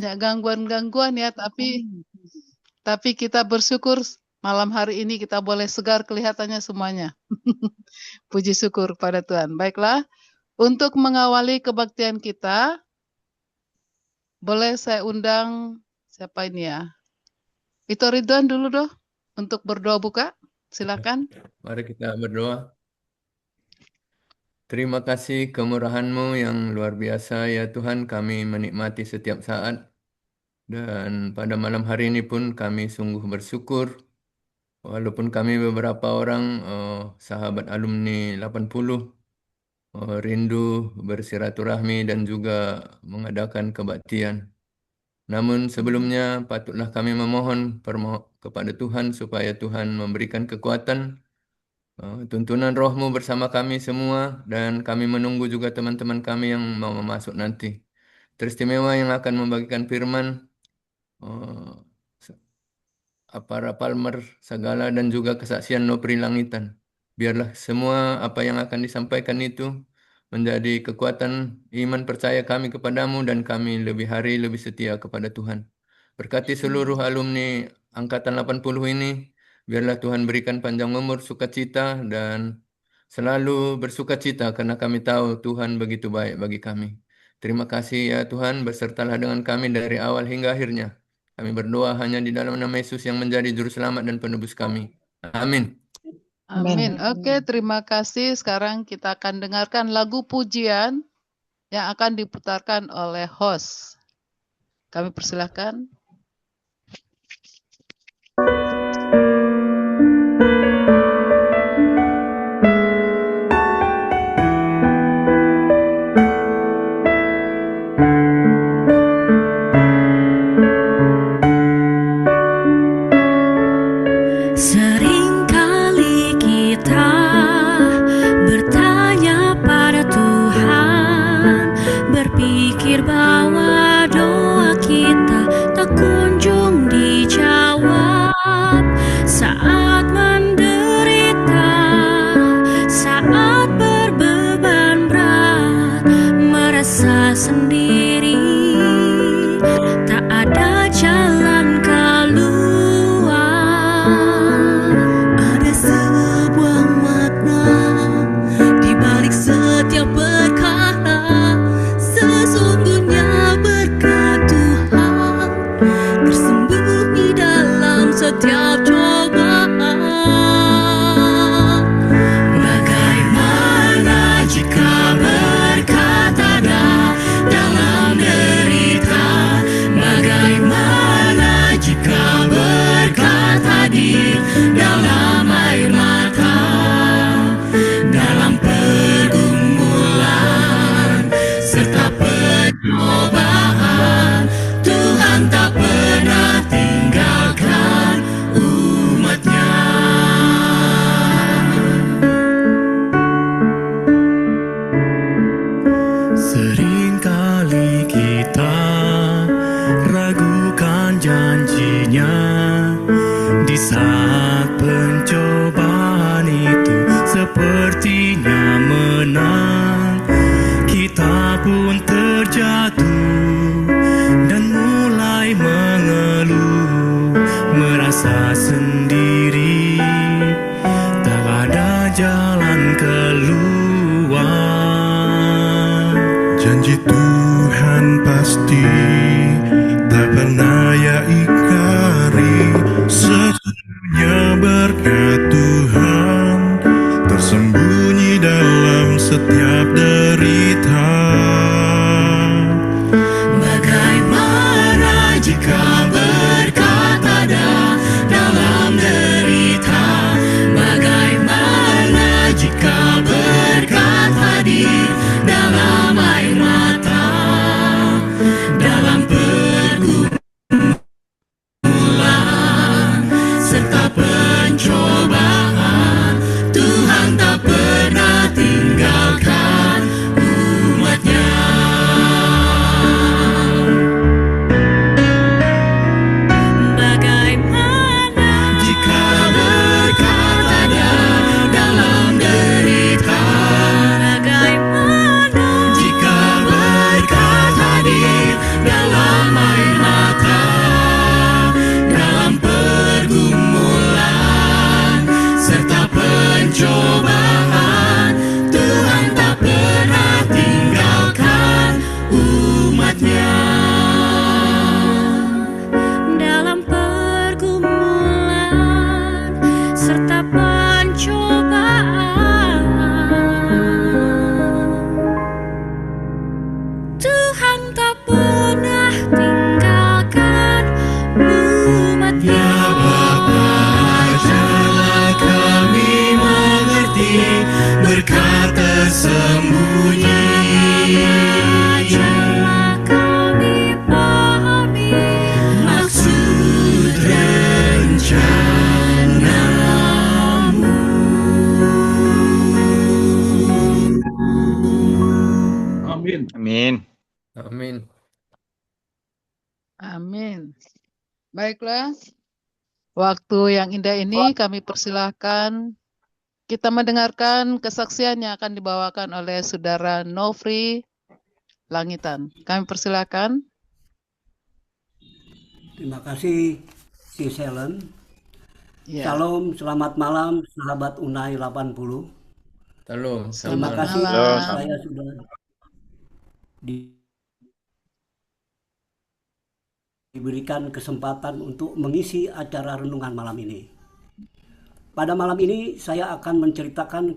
banyak gangguan-gangguan ya, tapi kita bersyukur malam hari ini kita boleh segar kelihatannya semuanya. Puji syukur pada Tuhan. Baiklah, untuk mengawali kebaktian kita, boleh saya undang siapa ini ya? Itu Ridwan dulu doh, untuk berdoa buka. Silakan. Mari kita berdoa. Terima kasih kemurahan-Mu yang luar biasa ya Tuhan, kami menikmati setiap saat. Dan pada malam hari ini pun kami sungguh bersyukur. Walaupun kami beberapa orang sahabat alumni 80 rindu bersiraturahmi dan juga mengadakan kebaktian. Namun sebelumnya patutlah kami memohon kepada Tuhan supaya Tuhan memberikan kekuatan, tuntunan Roh-Mu bersama kami semua, dan kami menunggu juga teman-teman kami yang mau masuk nanti. Teristimewa yang akan membagikan firman, para Palmer Sagala dan juga kesaksian Nopri Langitan. Biarlah semua apa yang akan disampaikan itu menjadi kekuatan iman percaya kami kepadamu dan kami lebih hari lebih setia kepada Tuhan. Berkati seluruh alumni Angkatan 80 ini, biarlah Tuhan berikan panjang umur, sukacita, dan selalu bersukacita karena kami tahu Tuhan begitu baik bagi kami. Terima kasih ya Tuhan, bersertalah dengan kami dari awal hingga akhirnya. Kami berdoa hanya di dalam nama Yesus yang menjadi juru selamat dan penebus kami. Amin. Amin. Oke, terima kasih. Sekarang kita akan dengarkan lagu pujian yang akan diputarkan oleh host. Kami persilahkan. Seringkali kita bertanya pada Tuhan, berpikir bahwa doa kita tak kunjung dijawab. Saat menderita, saat berbeban berat, merasa sendiri, tak ada jalan keluar. Ada sebuah makna di balik setiap perkara. Sesungguhnya berkat Tuhan tersembunyi dalam setiap cobaan. Bagaimana jika berkat ada dalam derita? Bagaimana jika berkat hadir dalam air mata? Dalam pergumulan serta pencobaan, Tuhan tak pernah tinggalkan umat-Nya. Seringkali kita ragukan janji-Nya. Di saat pencobaan itu sepertinya menang, kita pun terjatuh dan mulai mengeluh, merasa sendiri, tak ada jalan keluar. Janji Tuhan pasti tak pernah Ia ingkari. Sesungguhnya Amin. Baiklah, waktu yang indah ini kami persilahkan kita mendengarkan kesaksian yang akan dibawakan oleh Saudara Nofri Langitan. Kami persilahkan. Terima kasih, Sis Helen. Ya. Shalom, selamat malam, sahabat Unai 80. Shalom, Terima Selamat kasih malam. saya sudah diberikan kesempatan untuk mengisi acara renungan malam ini. Pada malam ini saya akan menceritakan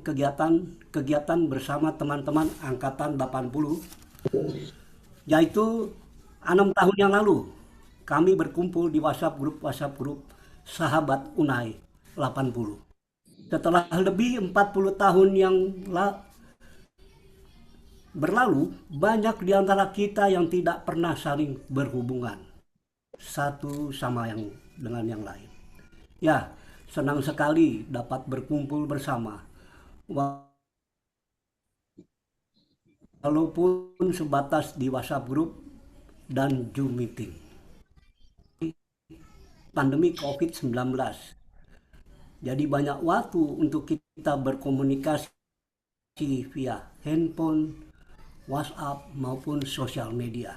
kegiatan bersama teman-teman angkatan 80, yaitu 6 tahun yang lalu kami berkumpul di WhatsApp grup sahabat Unai 80. Setelah lebih 40 tahun yang berlalu, banyak di antara kita yang tidak pernah saling berhubungan satu sama dengan yang lain. Ya, senang sekali dapat berkumpul bersama, walaupun sebatas di WhatsApp group dan Zoom meeting. Pandemi COVID-19, jadi banyak waktu untuk kita berkomunikasi via handphone, WhatsApp maupun sosial media.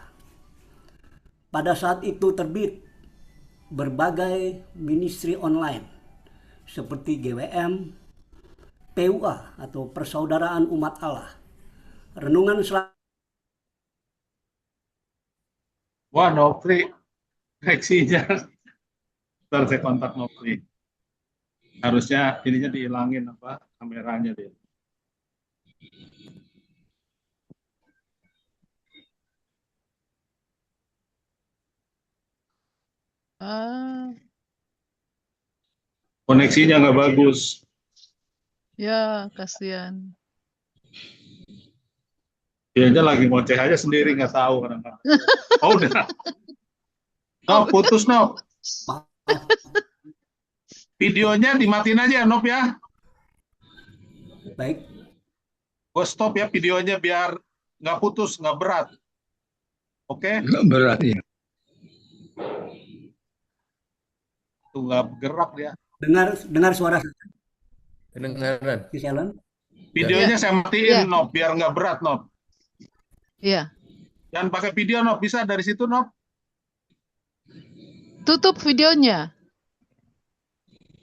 Pada saat itu terbit berbagai ministry online seperti GWM, PUA atau Persaudaraan Umat Allah, renungan Wah, Nopri, koneksinya. Ntar saya kontak Nopri. Harusnya ininya dihilangin kameranya dia. Koneksinya nggak bagus. Ya, kasihan. Dia aja lagi ngoceh aja sendiri, nggak tahu kadang-kadang. Oh, udah. No, putus, no. Videonya dimatiin aja, Nop ya. Baik. Gue stop ya videonya biar nggak putus, nggak berat. Oke? Nggak berat ya. Tuh nggak gerak dia. Dengar suara Kedengaran. Sis Helen? Videonya saya matiin, Ya. Nop, biar nggak berat, Nop. Ya, Jangan pakai video, Nop. Bisa dari situ, Nop. tutup videonya.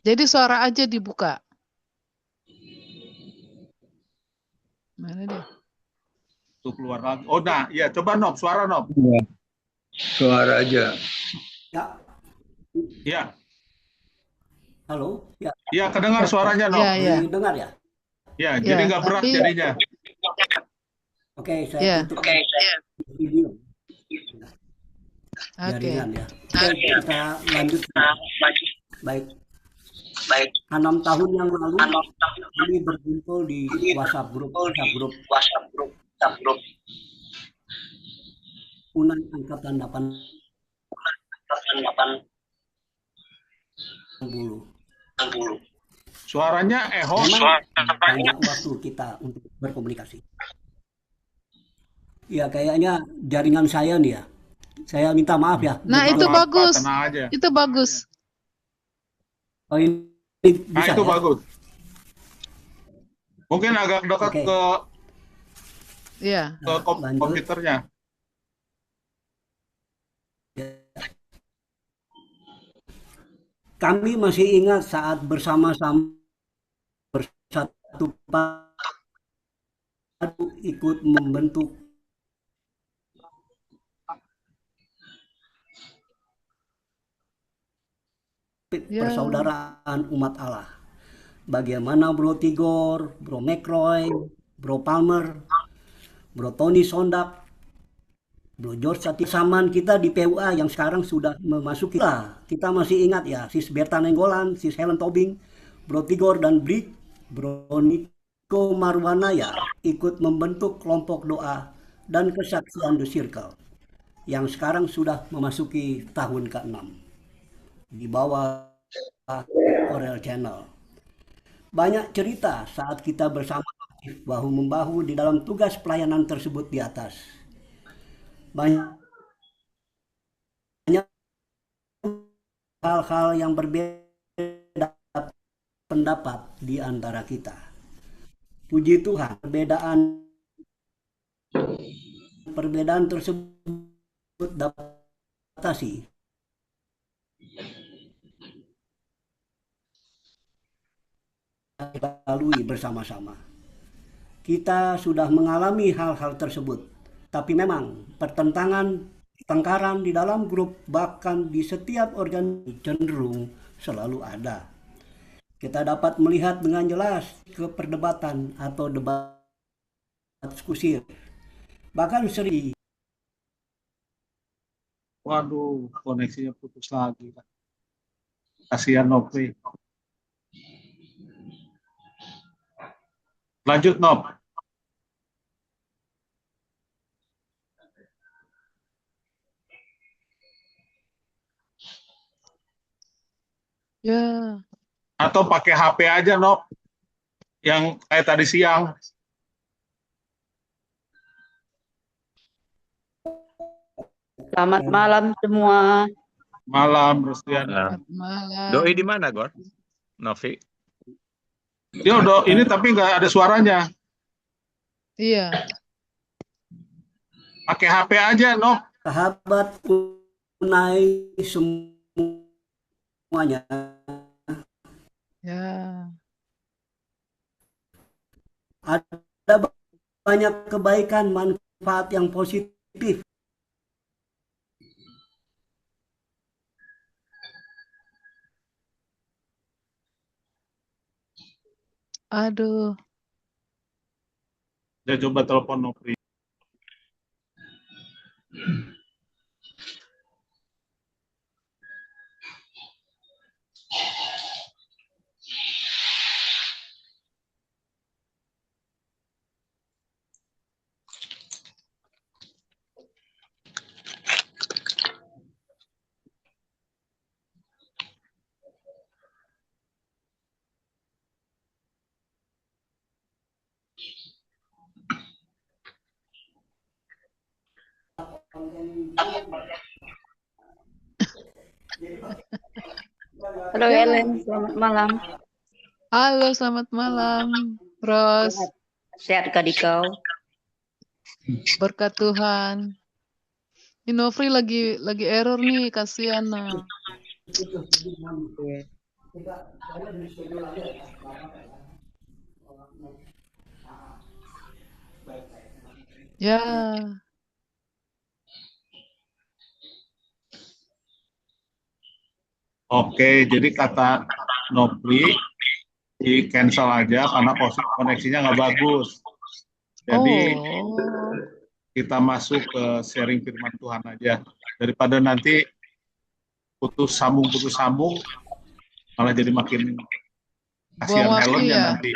Jadi suara aja dibuka. Mana dia? Tuh keluar lagi. Oh, nah, ya coba, Nop, suara, Nop. Suara aja. Ya. Ya, Halo? Ya. ya kedengar suaranya, Nop. Ya, ya. Dengar ya? Ya, jadi nggak berat tapi- jadinya. Oke, saya Ya. tutup video. Oke. Jaringan ya. Oke, kita lanjut. Baik. 6 tahun yang lalu kami berkumpul di WhatsApp grup Unai angkatan 80. Suaranya eho. Memang banyak waktu kita untuk berkomunikasi. Ya, kayaknya jaringan saya nih ya. Saya minta maaf ya. Nah, Nggak itu apa-apa, bagus. tenang aja. Itu bagus. Oh, ini Nah, bisa itu ya? bagus. Mungkin agak dekat Oke. ke Ya. Lanjut. komputernya. Kami masih ingat saat bersama-sama bersatu padu ikut membentuk Ya. Persaudaraan Umat Allah. Bagaimana Bro Tigor, Bro McRoy, Bro Palmer, Bro Tony Sondak, Bro George saman kita di PUA yang sekarang sudah memasuki. Kita masih ingat ya, Sis Berta Nenggolan, Sis Helen Tobing, Bro Tigor dan Bro Niko Marwanaya ikut membentuk kelompok doa dan kesaksian The Circle yang sekarang sudah memasuki tahun ke-6 di bawah Orel Channel. Banyak cerita saat kita bersama aktif bahu-membahu di dalam tugas pelayanan tersebut di atas. Banyak hal-hal yang berbeda pendapat di antara kita. Puji Tuhan, perbedaan tersebut dapat diatasi kita lalui bersama-sama. Kita sudah mengalami hal-hal tersebut, tapi memang pertengkaran di dalam grup bahkan di setiap organisasi cenderung selalu ada. Kita dapat melihat dengan jelas ke perdebatan atau debat diskusi. Bahkan sering. Waduh, koneksinya putus lagi. Kasihan Nopri. Lanjut, Nop. Ya. Atau pakai HP aja, Nop. Yang kayak tadi siang. Selamat malam semua. Malam, Rustian. Selamat malam. Doi di mana, Gor? Novi? Dia udah ini tapi nggak ada suaranya. Iya. Pakai HP aja, Nop. Sahabat Unai semuanya. Ya. Ada banyak kebaikan, manfaat yang positif. Aduh. Dia coba telepon Nopri. Halo Ellen, selamat malam. Halo, selamat malam. Ros, Sehat kah di kau? berkat Tuhan. Ini Nofri lagi error nih, kasihan nah. Ya. Oke, jadi kata Nopri di cancel aja karena koneksinya nggak bagus. Jadi kita masuk ke sharing firman Tuhan aja daripada nanti putus sambung malah jadi makin kasihan Helennya ya? Nanti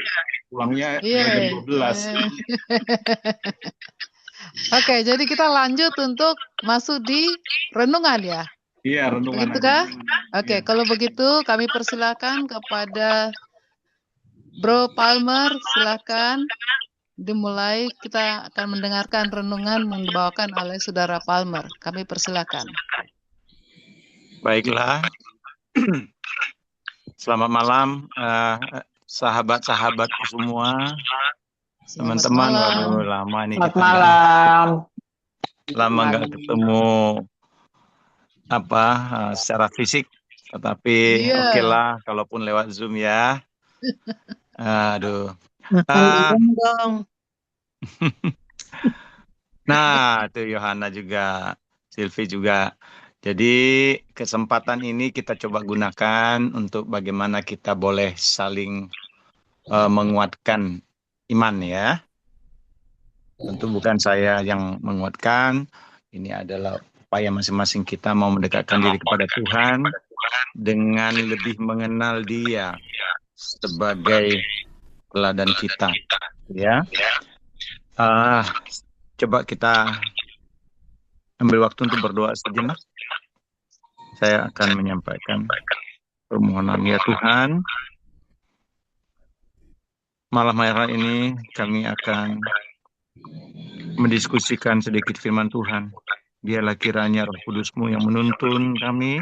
pulangnya jam 12. Oke, jadi kita lanjut untuk masuk di renungan ya. Iya, renungan. Begitu kah? Oke, kalau begitu kami persilakan kepada Bro Palmer, silakan dimulai. Kita akan mendengarkan renungan yang dibawakan oleh Saudara Palmer. Kami persilakan. Baiklah. Selamat malam, sahabat-sahabat semua, teman-teman. Waduh, lama nih kita. Selamat malam. Lama nggak ketemu secara fisik, tetapi oke lah, kalaupun lewat Zoom ya. Aduh. Nah, tuh Yohana juga, Silvi juga. Jadi kesempatan ini kita coba gunakan untuk bagaimana kita boleh saling menguatkan iman ya. Tentu bukan saya yang menguatkan, ini adalah upaya masing-masing kita mau mendekatkan diri kepada Tuhan dengan lebih mengenal Dia sebagai teladan kita, ya. Coba kita ambil waktu untuk berdoa sejenak. Saya akan menyampaikan permohonan ya Tuhan. Malam hari ini kami akan mendiskusikan sedikit firman Tuhan. Biarlah kiranya Roh Kudus-Mu yang menuntun kami,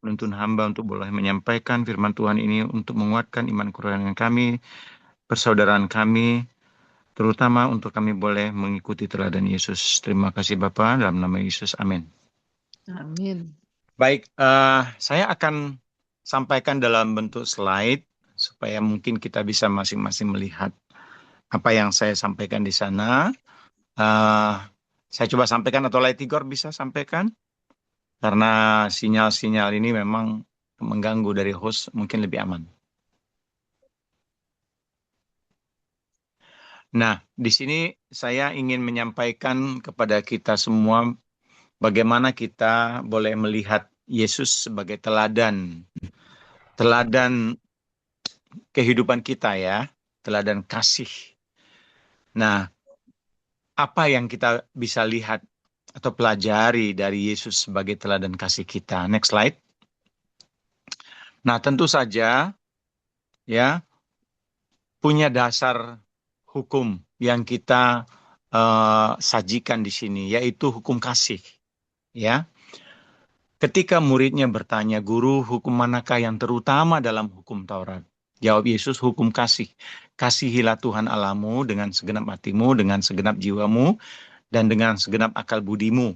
menuntun hamba untuk boleh menyampaikan firman Tuhan ini untuk menguatkan iman kerohanian kami, persaudaraan kami, terutama untuk kami boleh mengikuti teladan Yesus. Terima kasih Bapa, dalam nama Yesus, amin. Amin. Baik, saya akan sampaikan dalam bentuk slide supaya mungkin kita bisa masing-masing melihat apa yang saya sampaikan di sana. Saya coba sampaikan atau Lightigor bisa sampaikan? Karena sinyal-sinyal ini memang mengganggu dari host, mungkin lebih aman. Nah, di sini saya ingin menyampaikan kepada kita semua bagaimana kita boleh melihat Yesus sebagai teladan. Teladan kehidupan kita ya, teladan kasih. Nah, apa yang kita bisa lihat atau pelajari dari Yesus sebagai teladan kasih kita? Next slide. Nah, tentu saja ya punya dasar hukum yang kita sajikan di sini, yaitu hukum kasih. Ya, ketika muridnya bertanya, "Guru, hukum manakah yang terutama dalam hukum Taurat?" Jawab Yesus, hukum kasih. Kasihilah Tuhan Allahmu dengan segenap hatimu, dengan segenap jiwamu, dan dengan segenap akal budimu.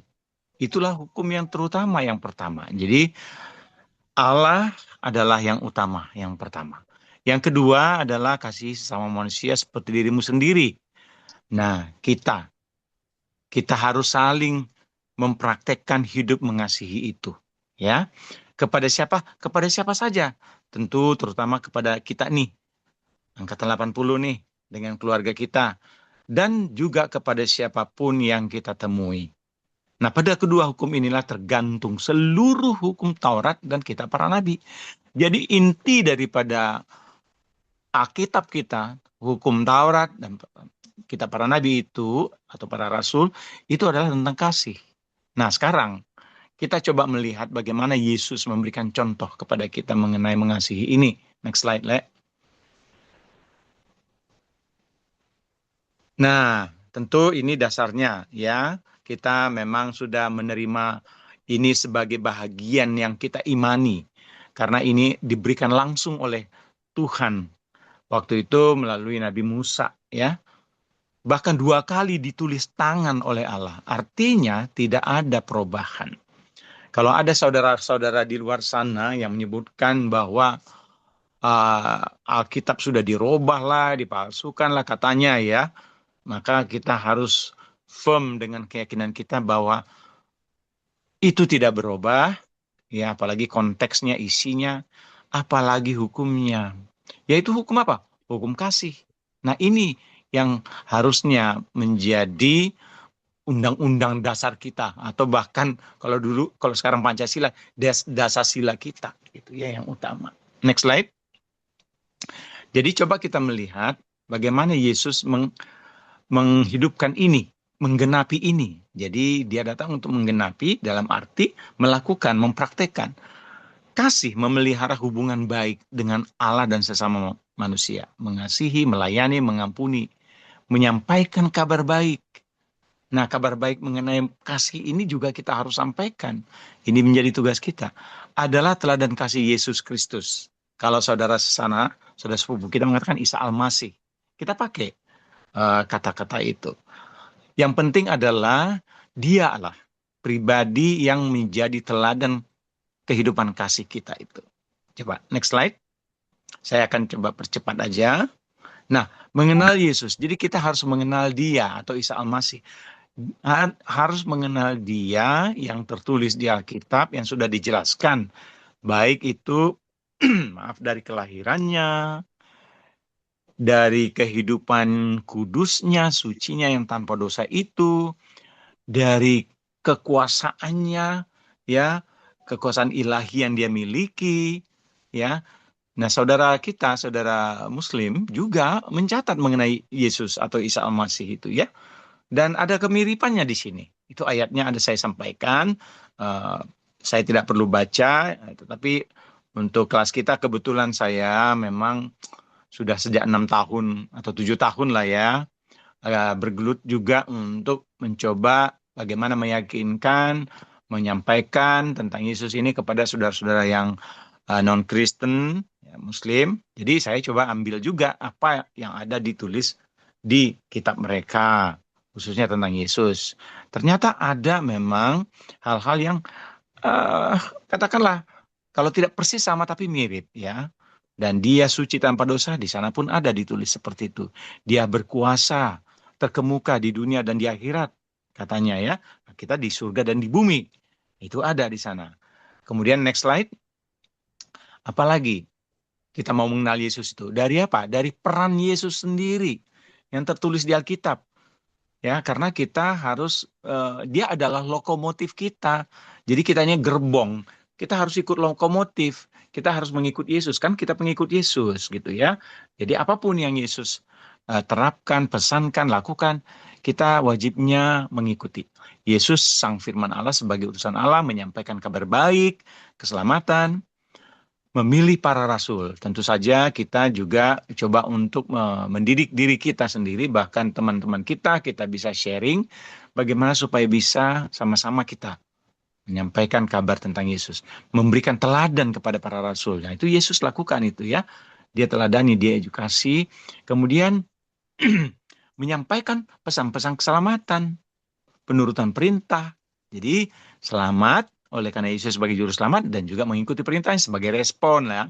Itulah hukum yang terutama yang pertama. Jadi Allah adalah yang utama, yang pertama. Yang kedua adalah kasih sesama manusia seperti dirimu sendiri. Nah, kita harus saling mempraktekkan hidup mengasihi itu. Ya, kepada siapa? Kepada siapa saja. Tentu terutama kepada kita nih, angkatan 80 nih, dengan keluarga kita. Dan juga kepada siapapun yang kita temui. Nah, pada kedua hukum inilah tergantung seluruh hukum Taurat dan kitab para nabi. Jadi inti daripada Alkitab kita, hukum Taurat dan kitab para nabi itu, atau para rasul, itu adalah tentang kasih. Nah, sekarang kita coba melihat bagaimana Yesus memberikan contoh kepada kita mengenai mengasihi ini. Next slide, Le. Nah, tentu ini dasarnya ya. Kita memang sudah menerima ini sebagai bahagian yang kita imani. Karena ini diberikan langsung oleh Tuhan. Waktu itu melalui Nabi Musa ya. Bahkan 2 kali ditulis tangan oleh Allah. Artinya tidak ada perubahan. Kalau ada saudara-saudara di luar sana yang menyebutkan bahwa Alkitab sudah dirubah lah, dipalsukan lah katanya ya, maka kita harus firm dengan keyakinan kita bahwa itu tidak berubah, ya, apalagi konteksnya, isinya, apalagi hukumnya. Yaitu hukum apa? Hukum kasih. Nah, ini yang harusnya menjadi undang-undang dasar kita, atau bahkan kalau sekarang Pancasila, dasar sila kita, itu ya yang utama. Next slide. Jadi coba kita melihat bagaimana Yesus menghidupkan ini, menggenapi ini. Jadi dia datang untuk menggenapi dalam arti melakukan, mempraktekkan kasih, memelihara hubungan baik dengan Allah dan sesama manusia, mengasihi, melayani, mengampuni, menyampaikan kabar baik. Nah, kabar baik mengenai kasih ini juga kita harus sampaikan. Ini menjadi tugas kita. Adalah teladan kasih Yesus Kristus. Kalau saudara sesana, saudara sepupu kita mengatakan Isa Al-Masih, kita pakai kata-kata itu. Yang penting adalah dia Allah, pribadi yang menjadi teladan kehidupan kasih kita itu. Coba, next slide. Saya akan coba percepat aja. Nah, mengenal Yesus. Jadi kita harus mengenal dia atau Isa Al-Masih. Harus mengenal dia yang tertulis di Alkitab yang sudah dijelaskan. Baik itu maaf dari kelahirannya, dari kehidupan kudusnya, sucinya yang tanpa dosa itu, dari kekuasaannya, ya, kekuasaan ilahi yang dia miliki, ya. Nah, saudara kita, saudara Muslim juga mencatat mengenai Yesus atau Isa Al-Masih itu, ya. Dan ada kemiripannya di sini. Itu ayatnya ada saya sampaikan. Saya tidak perlu baca, tetapi untuk kelas kita kebetulan saya memang sudah sejak 6 tahun atau 7 tahun lah ya, bergelut juga untuk mencoba bagaimana meyakinkan, menyampaikan tentang Yesus ini kepada saudara-saudara yang non-Kristen, ya, Muslim. Jadi saya coba ambil juga apa yang ada ditulis di kitab mereka, khususnya tentang Yesus. Ternyata ada memang hal-hal yang katakanlah kalau tidak persis sama tapi mirip, ya. Dan dia suci tanpa dosa, di sana pun ada ditulis seperti itu. Dia berkuasa, terkemuka di dunia dan di akhirat, katanya ya. Kita di surga dan di bumi. Itu ada di sana. Kemudian next slide. Apalagi kita mau mengenal Yesus itu? Dari apa? Dari peran Yesus sendiri yang tertulis di Alkitab. Ya, karena kita harus, dia adalah lokomotif kita. Jadi kitanya gerbong. Kita harus ikut lokomotif. Kita harus mengikut Yesus. Kan kita pengikut Yesus gitu ya. Jadi apapun yang Yesus terapkan, pesankan, lakukan, kita wajibnya mengikuti. Yesus sang firman Allah sebagai utusan Allah menyampaikan kabar baik, keselamatan, memilih para rasul. Tentu saja kita juga coba untuk mendidik diri kita sendiri, bahkan teman-teman kita bisa sharing bagaimana supaya bisa sama-sama kita menyampaikan kabar tentang Yesus, memberikan teladan kepada para rasul. Nah, itu Yesus lakukan itu ya. Dia teladani, dia edukasi, kemudian menyampaikan pesan-pesan keselamatan, penurutan perintah. Jadi selamat oleh karena Yesus sebagai juru selamat dan juga mengikuti perintahnya sebagai respon ya.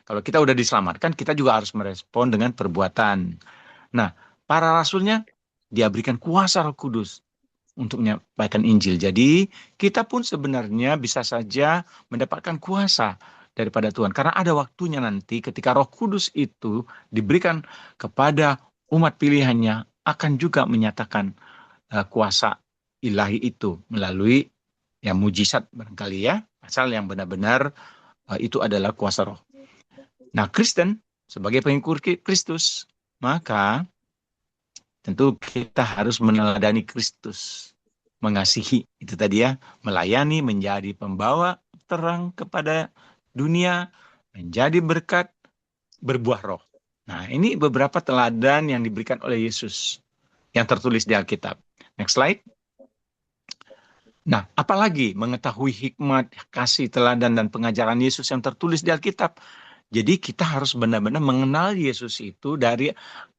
Kalau kita udah diselamatkan, kita juga harus merespon dengan perbuatan. Nah, para rasulnya dia berikan kuasa Roh Kudus untuk menyampaikan Injil. Jadi kita pun sebenarnya bisa saja mendapatkan kuasa daripada Tuhan. Karena ada waktunya nanti ketika Roh Kudus itu diberikan kepada umat pilihannya akan juga menyatakan kuasa ilahi itu melalui ya mujizat barangkali ya. Asal yang benar-benar itu adalah kuasa roh. Nah, Kristen sebagai pengikut Kristus, maka tentu kita harus meneladani Kristus, mengasihi, itu tadi ya, melayani, menjadi pembawa terang kepada dunia, menjadi berkat, berbuah roh. Nah, ini beberapa teladan yang diberikan oleh Yesus yang tertulis di Alkitab. Next slide. Nah, apalagi mengetahui hikmat, kasih, teladan, dan pengajaran Yesus yang tertulis di Alkitab. Jadi kita harus benar-benar mengenal Yesus itu dari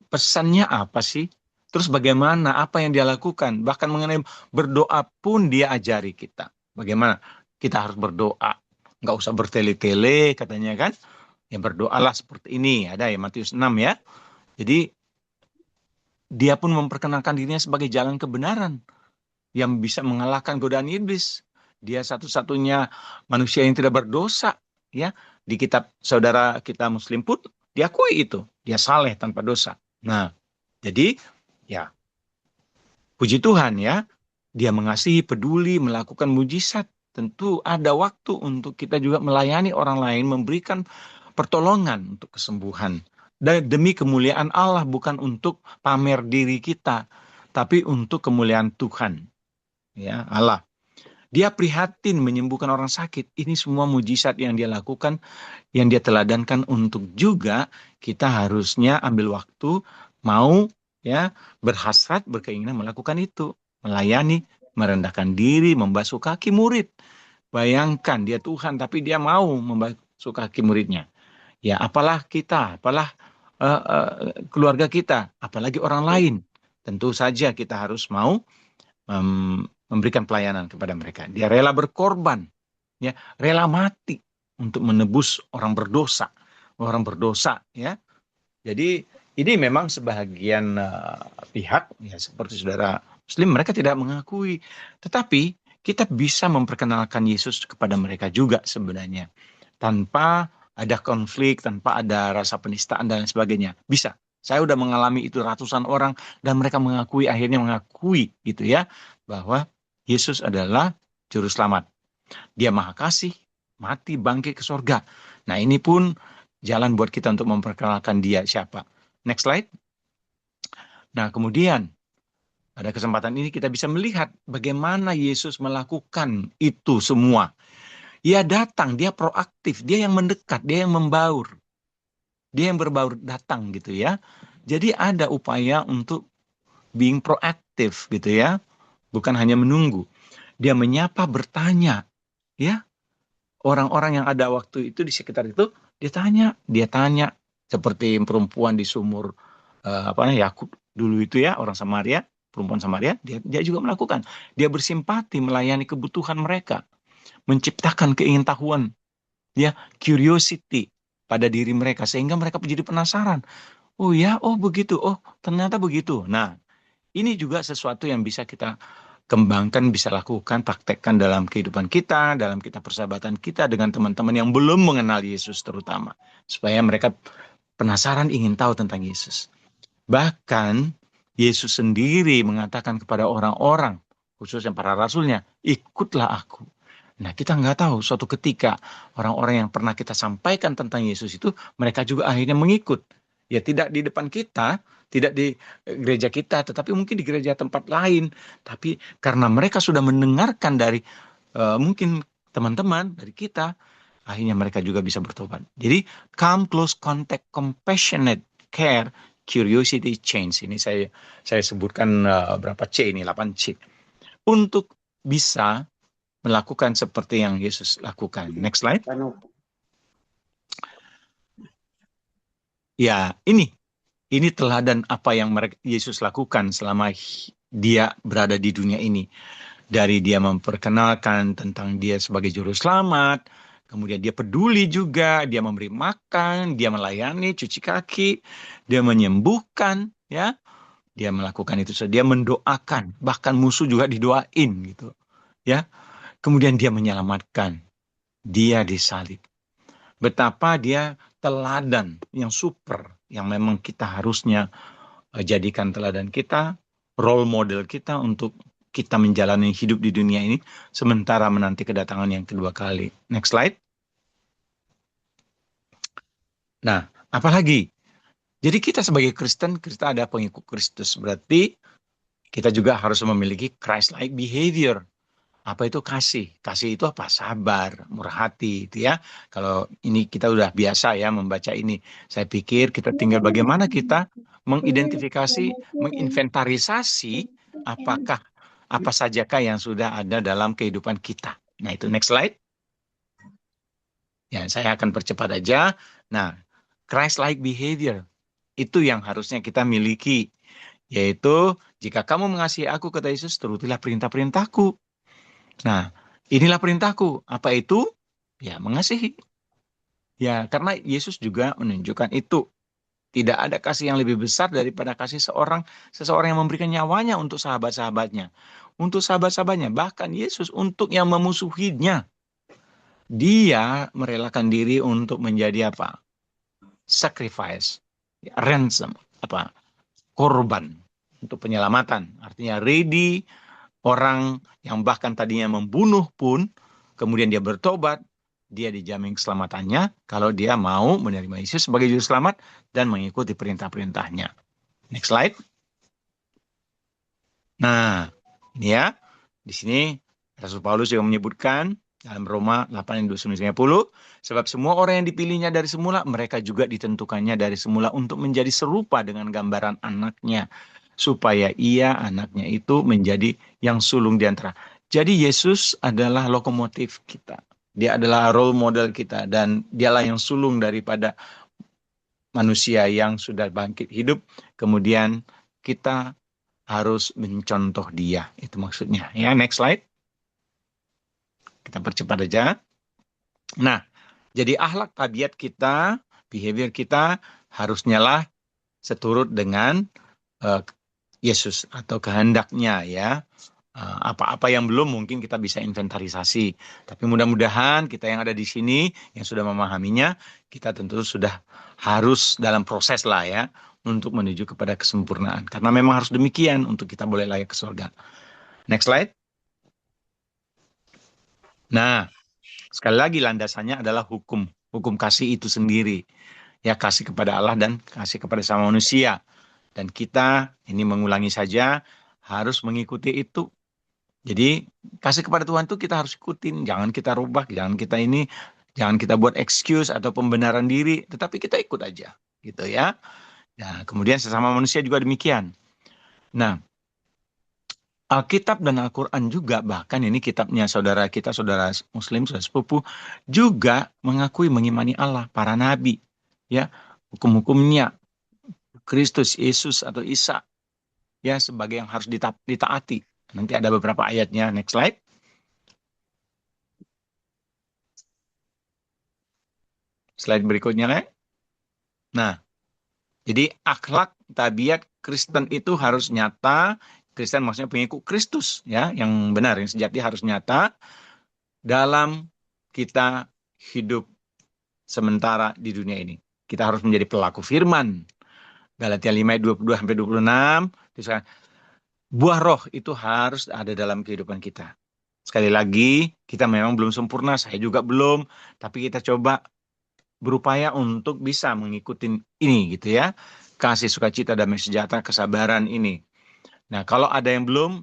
pesannya apa sih? Terus bagaimana, apa yang dia lakukan? Bahkan mengenai berdoa pun dia ajari kita. Bagaimana kita harus berdoa. Nggak usah bertele-tele katanya kan. Ya berdoalah seperti ini. Ada ya Matius 6 ya. Jadi dia pun memperkenalkan dirinya sebagai jalan kebenaran yang bisa mengalahkan godaan iblis. Dia satu-satunya manusia yang tidak berdosa. Ya, di kitab saudara kita Muslim pun diakui itu. Dia saleh tanpa dosa. Nah, jadi ya, puji Tuhan ya, dia mengasihi, peduli, melakukan mujizat. Tentu ada waktu untuk kita juga melayani orang lain, memberikan pertolongan untuk kesembuhan. Dan demi kemuliaan Allah, bukan untuk pamer diri kita, tapi untuk kemuliaan Tuhan. Ya, Allah. Dia prihatin menyembuhkan orang sakit. Ini semua mujizat yang dia lakukan, yang dia teladankan untuk juga kita harusnya ambil waktu, mau ya berhasrat, berkeinginan melakukan itu, melayani, merendahkan diri, membasuh kaki murid. Bayangkan dia Tuhan, tapi dia mau membasuh kaki muridnya. Ya, apalah kita, apalah keluarga kita, apalagi orang lain. Tentu saja kita harus mau memberikan pelayanan kepada mereka. Dia rela berkorban, ya, rela mati untuk menebus orang berdosa, ya. Jadi ini memang sebahagian pihak, ya seperti saudara Muslim, mereka tidak mengakui. Tetapi kita bisa memperkenalkan Yesus kepada mereka juga sebenarnya, tanpa ada konflik, tanpa ada rasa penistaan dan sebagainya. Bisa. Saya udah mengalami itu ratusan orang dan mereka akhirnya mengakui gitu ya, bahwa Yesus adalah juru selamat. Dia maha kasih, mati, bangkit ke surga. Nah, ini pun jalan buat kita untuk memperkenalkan dia siapa. Next slide. Nah, kemudian pada kesempatan ini kita bisa melihat bagaimana Yesus melakukan itu semua. Ia datang, dia proaktif, dia yang mendekat, dia yang membaur. Dia yang berbaur datang gitu ya. Jadi ada upaya untuk being proaktif gitu ya. bukan hanya menunggu. Dia menyapa, bertanya, ya. Orang-orang yang ada waktu itu di sekitar itu, dia tanya seperti perempuan di sumur Yakub dulu itu ya, orang Samaria, perempuan Samaria, dia juga melakukan. Dia bersimpati melayani kebutuhan mereka, menciptakan keingintahuan, ya, curiosity pada diri mereka sehingga mereka menjadi penasaran. Oh ya, oh begitu, oh ternyata begitu. Nah, ini juga sesuatu yang bisa kita kembangkan, bisa lakukan, praktekkan dalam kehidupan kita, dalam kita persahabatan kita dengan teman-teman yang belum mengenal Yesus terutama. Supaya mereka penasaran, ingin tahu tentang Yesus. Bahkan Yesus sendiri mengatakan kepada orang-orang, khususnya para rasulnya, ikutlah aku. Nah, kita nggak tahu suatu ketika orang-orang yang pernah kita sampaikan tentang Yesus itu, mereka juga akhirnya mengikut. Ya tidak di depan kita, tidak di gereja kita, tetapi mungkin di gereja tempat lain. Tapi karena mereka sudah mendengarkan dari mungkin teman-teman, dari kita, akhirnya mereka juga bisa bertobat. Jadi, come close contact, compassionate care, curiosity, change. Ini saya sebutkan berapa C ini, 8 C. Untuk bisa melakukan seperti yang Yesus lakukan. Next slide. Ya, ini teladan apa yang Yesus lakukan selama dia berada di dunia ini. Dari dia memperkenalkan tentang dia sebagai juru selamat, kemudian dia peduli juga, dia memberi makan, dia melayani, cuci kaki, dia menyembuhkan, ya. Dia melakukan itu, dia mendoakan, bahkan musuh juga didoain gitu. Ya. Kemudian dia menyelamatkan. Dia disalib. Betapa dia teladan yang super, yang memang kita harusnya jadikan teladan kita, role model kita untuk kita menjalani hidup di dunia ini, sementara menanti kedatangan yang kedua kali. Next slide. Nah, apalagi? Jadi kita sebagai Kristen, kita ada pengikut Kristus. Berarti kita juga harus memiliki Christ-like behavior. Apa itu kasih? Kasih itu apa? Sabar, murah hati, itu ya. Kalau ini kita udah biasa ya membaca ini. Saya pikir kita tinggal bagaimana kita mengidentifikasi, menginventarisasi apakah apa sajakah yang sudah ada dalam kehidupan kita. Nah, itu next slide. Ya, saya akan percepat aja. Nah, Christ-like behavior itu yang harusnya kita miliki. Yaitu, jika kamu mengasihi aku, kata Yesus, turutilah perintah-perintahku. Nah, inilah perintahku. Apa itu? Ya, mengasihi. Ya, karena Yesus juga menunjukkan itu. Tidak ada kasih yang lebih besar daripada kasih seseorang yang memberikan nyawanya untuk sahabat-sahabatnya. Untuk sahabat-sahabatnya. Bahkan Yesus untuk yang memusuhinya. Dia merelakan diri untuk menjadi apa? Sacrifice. Ransom. Korban. Untuk penyelamatan. Artinya ready. Orang yang bahkan tadinya membunuh pun, kemudian dia bertobat, dia dijamin keselamatannya kalau dia mau menerima Yesus sebagai juru selamat dan mengikuti perintah-perintahnya. Next slide. Nah, ini ya. Di sini Rasul Paulus juga menyebutkan dalam Roma 8:29-30, sebab semua orang yang dipilihnya dari semula, mereka juga ditentukannya dari semula untuk menjadi serupa dengan gambaran anaknya, supaya ia, anaknya itu, menjadi yang sulung di antara. Jadi Yesus adalah lokomotif kita. Dia adalah role model kita. Dan dialah yang sulung daripada manusia yang sudah bangkit hidup. Kemudian kita harus mencontoh dia. Itu maksudnya. Ya, next slide. Kita percepat aja. Nah, jadi akhlak tabiat kita, behavior kita harusnya lah seturut dengan Yesus atau kehendaknya ya. Apa-apa yang belum mungkin kita bisa inventarisasi. Tapi mudah-mudahan kita yang ada di sini yang sudah memahaminya, kita tentu sudah harus dalam proses lah ya untuk menuju kepada kesempurnaan. Karena memang harus demikian untuk kita boleh layak ke surga. Next slide. Nah, sekali lagi landasannya adalah hukum kasih itu sendiri. Ya, kasih kepada Allah dan kasih kepada sama manusia. Dan kita, ini mengulangi saja, harus mengikuti itu. Jadi, kasih kepada Tuhan itu kita harus ikutin. Jangan kita rubah, jangan kita buat excuse atau pembenaran diri. Tetapi kita ikut aja. Gitu ya. Nah, kemudian sesama manusia juga demikian. Nah, Alkitab dan Al-Quran juga, bahkan ini kitabnya saudara kita, saudara Muslim, saudara sepupu, juga mengakui mengimani Allah, para nabi, ya, hukum-hukumnya, Kristus, Yesus atau Isa, ya, sebagai yang harus ditaati. Nanti ada beberapa ayatnya. Next slide. Slide berikutnya, Le. Nah, jadi akhlak tabiat Kristen itu harus nyata. Kristen maksudnya pengikut Kristus, ya, yang benar, yang sejati harus nyata dalam kita hidup sementara di dunia ini. Kita harus menjadi pelaku firman. Galatia 5 ayat 22-26, disana, buah roh itu harus ada dalam kehidupan kita. Sekali lagi, kita memang belum sempurna, saya juga belum, tapi kita coba berupaya untuk bisa mengikuti ini gitu ya. Kasih, sukacita, damai sejahtera, kesabaran ini. Nah, kalau ada yang belum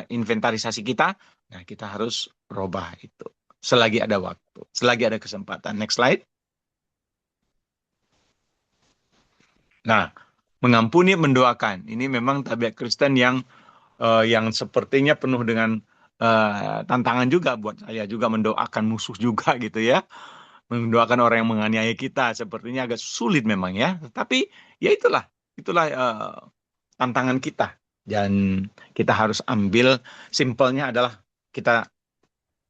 inventarisasi kita, nah kita harus robah itu. Selagi ada waktu, selagi ada kesempatan. Next slide. Nah, mengampuni, mendoakan. Ini memang tabiat Kristen yang sepertinya penuh dengan tantangan juga buat saya juga, mendoakan musuh juga gitu ya. Mendoakan orang yang menganiaya kita sepertinya agak sulit memang ya. Tapi ya itulah tantangan kita. Dan kita harus ambil, simpelnya adalah kita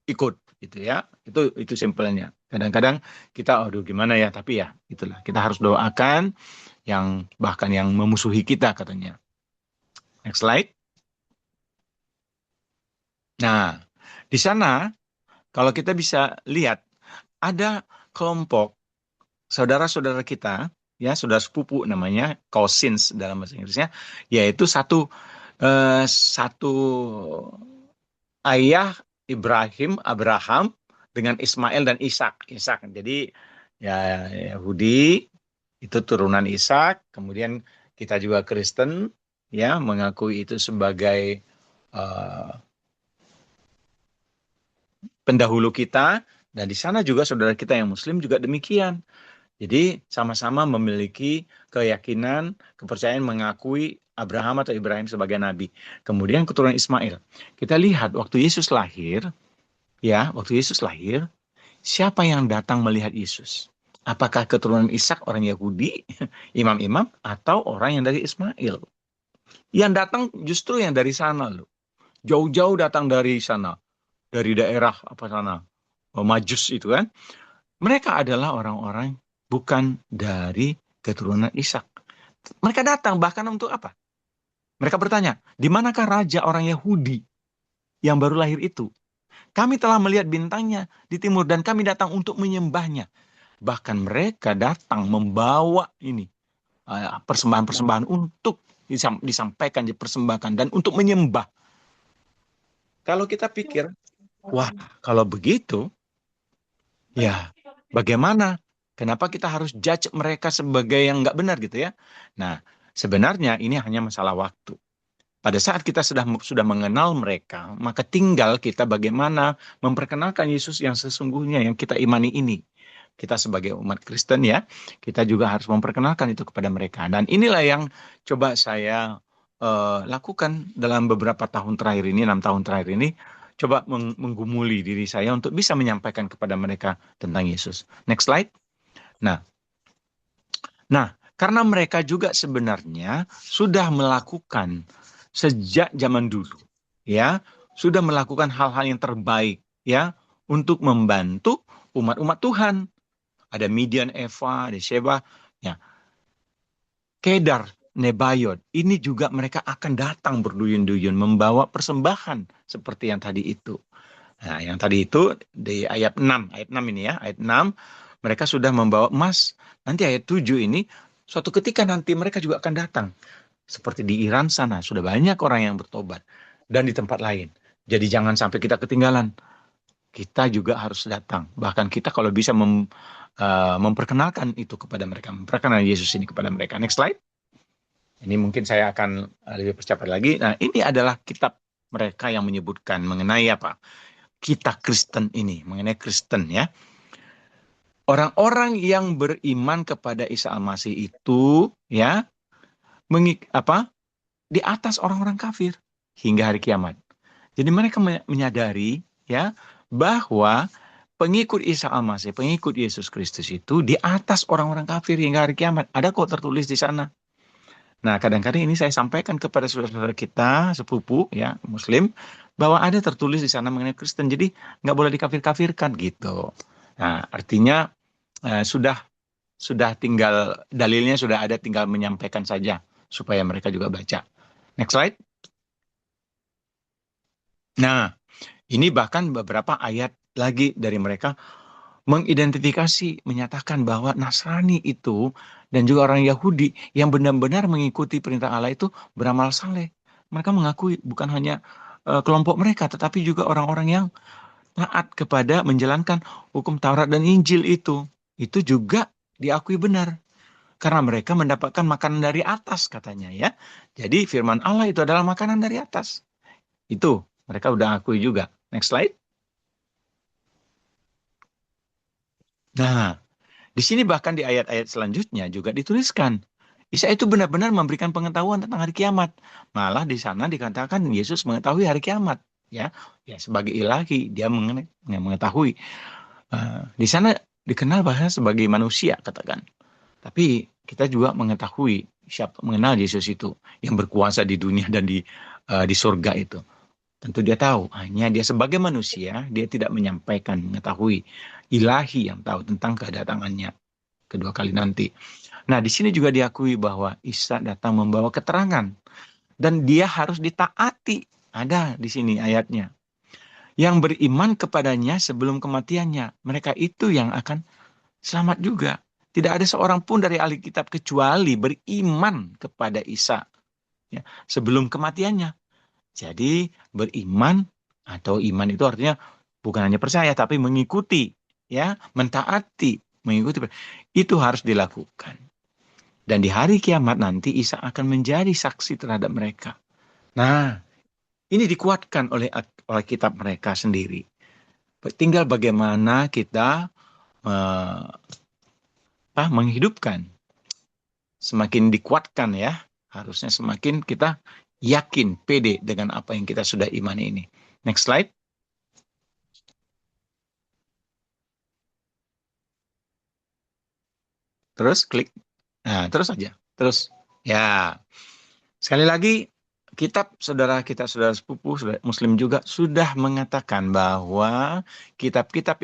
ikut gitu ya. Itu simpelnya. Kadang-kadang kita aduh gimana ya, tapi ya itulah, kita harus doakan yang bahkan yang memusuhi kita katanya. Next slide. Nah, di sana kalau kita bisa lihat ada kelompok saudara-saudara kita, ya, saudara sepupu namanya cousins dalam bahasa Inggrisnya, yaitu satu ayah Abraham dengan Ismail dan Ishak. Jadi ya Yahudi itu turunan Ishak, kemudian kita juga Kristen ya mengakui itu sebagai pendahulu kita, dan di sana juga saudara kita yang Muslim juga demikian. Jadi sama-sama memiliki keyakinan, kepercayaan mengakui Abraham atau Ibrahim sebagai nabi. Kemudian keturunan Ismail. Kita lihat waktu Yesus lahir, siapa yang datang melihat Yesus? Apakah keturunan Ishak, orang Yahudi, imam-imam, atau orang yang dari Ismail? Yang datang justru yang dari sana loh. Jauh-jauh datang dari sana, dari daerah Majus itu kan. Mereka adalah orang-orang bukan dari keturunan Ishak. Mereka datang bahkan untuk apa? Mereka bertanya, di manakah raja orang Yahudi yang baru lahir itu? Kami telah melihat bintangnya di timur dan kami datang untuk menyembahnya. Bahkan mereka datang membawa ini persembahan-persembahan untuk disampaikan, dipersembahkan, dan untuk menyembah. Kalau kita pikir, wah, kalau begitu, ya bagaimana? Kenapa kita harus judge mereka sebagai yang nggak benar gitu ya? Nah, sebenarnya ini hanya masalah waktu. Pada saat kita sudah mengenal mereka, maka tinggal kita bagaimana memperkenalkan Yesus yang sesungguhnya yang kita imani ini. Kita sebagai umat Kristen ya, kita juga harus memperkenalkan itu kepada mereka. Dan inilah yang coba saya lakukan dalam beberapa tahun terakhir ini, 6 tahun terakhir ini, coba menggumuli diri saya untuk bisa menyampaikan kepada mereka tentang Yesus. Next slide. Nah, karena mereka juga sebenarnya sudah melakukan sejak zaman dulu, ya, sudah melakukan hal-hal yang terbaik, ya, untuk membantu umat-umat Tuhan. Ada Midian, Eva, ada Sheba, ya, Kedar, Nebayot. Ini juga mereka akan datang berduyun-duyun membawa persembahan seperti yang tadi itu. Nah, yang tadi itu di ayat 6 ini ya, ayat 6 mereka sudah membawa emas. Nanti ayat 7 ini suatu ketika nanti mereka juga akan datang. Seperti di Iran sana sudah banyak orang yang bertobat dan di tempat lain. Jadi jangan sampai kita ketinggalan. Kita juga harus datang. Bahkan kita kalau bisa memperkenalkan itu kepada mereka, memperkenalkan Yesus ini kepada mereka. Next slide. Ini mungkin saya akan lebih percepat lagi. Nah, ini adalah kitab mereka yang menyebutkan mengenai apa? Kita Kristen ini, mengenai Kristen ya. Orang-orang yang beriman kepada Isa Al-Masih itu ya, di atas orang-orang kafir. hingga hari kiamat. Jadi mereka menyadari ya bahwa pengikut Isa Al-Masih, pengikut Yesus Kristus itu di atas orang-orang kafir hingga hari kiamat. Ada kok tertulis di sana. Nah, kadang-kadang ini saya sampaikan kepada saudara-saudara kita, sepupu ya, Muslim, bahwa ada tertulis di sana mengenai Kristen. Jadi nggak boleh dikafir-kafirkan gitu. Nah, artinya sudah tinggal dalilnya sudah ada, tinggal menyampaikan saja supaya mereka juga baca. Next slide. Nah, ini bahkan beberapa ayat lagi dari mereka mengidentifikasi, menyatakan bahwa Nasrani itu dan juga orang Yahudi yang benar-benar mengikuti perintah Allah itu beramal saleh. Mereka mengakui bukan hanya kelompok mereka, tetapi juga orang-orang yang taat kepada menjalankan hukum Taurat dan Injil itu juga diakui benar. Karena mereka mendapatkan makanan dari atas katanya ya. Jadi firman Allah itu adalah makanan dari atas. Itu mereka udah akui juga. Next slide. Nah, di sini bahkan di ayat-ayat selanjutnya juga dituliskan Isa itu benar-benar memberikan pengetahuan tentang hari kiamat. Malah di sana dikatakan Yesus mengetahui hari kiamat, ya sebagai ilahi dia mengetahui. Di sana dikenal bahasa sebagai manusia katakan. Tapi kita juga mengetahui mengenal Yesus itu yang berkuasa di dunia dan di surga itu. Tentu dia tahu, hanya dia sebagai manusia, dia tidak menyampaikan, mengetahui ilahi yang tahu tentang kedatangannya kedua kali nanti. Nah, di sini juga diakui bahwa Isa datang membawa keterangan dan dia harus ditaati. Ada di sini ayatnya. Yang beriman kepadanya sebelum kematiannya, mereka itu yang akan selamat juga. Tidak ada seorang pun dari ahli kitab kecuali beriman kepada Isa ya, sebelum kematiannya. Jadi beriman atau iman itu artinya bukan hanya percaya tapi mengikuti ya, mentaati, mengikuti. Itu harus dilakukan. Dan di hari kiamat nanti Isa akan menjadi saksi terhadap mereka. Nah, ini dikuatkan oleh kitab mereka sendiri. Tinggal bagaimana kita menghidupkan. Semakin dikuatkan ya, harusnya semakin kita yakin, pede dengan apa yang kita sudah imani ini. Next slide. Terus klik. Nah, terus aja. Terus. Ya. Sekali lagi, kitab saudara kita, saudara sepupu, saudara Muslim juga sudah mengatakan bahwa kitab-kitab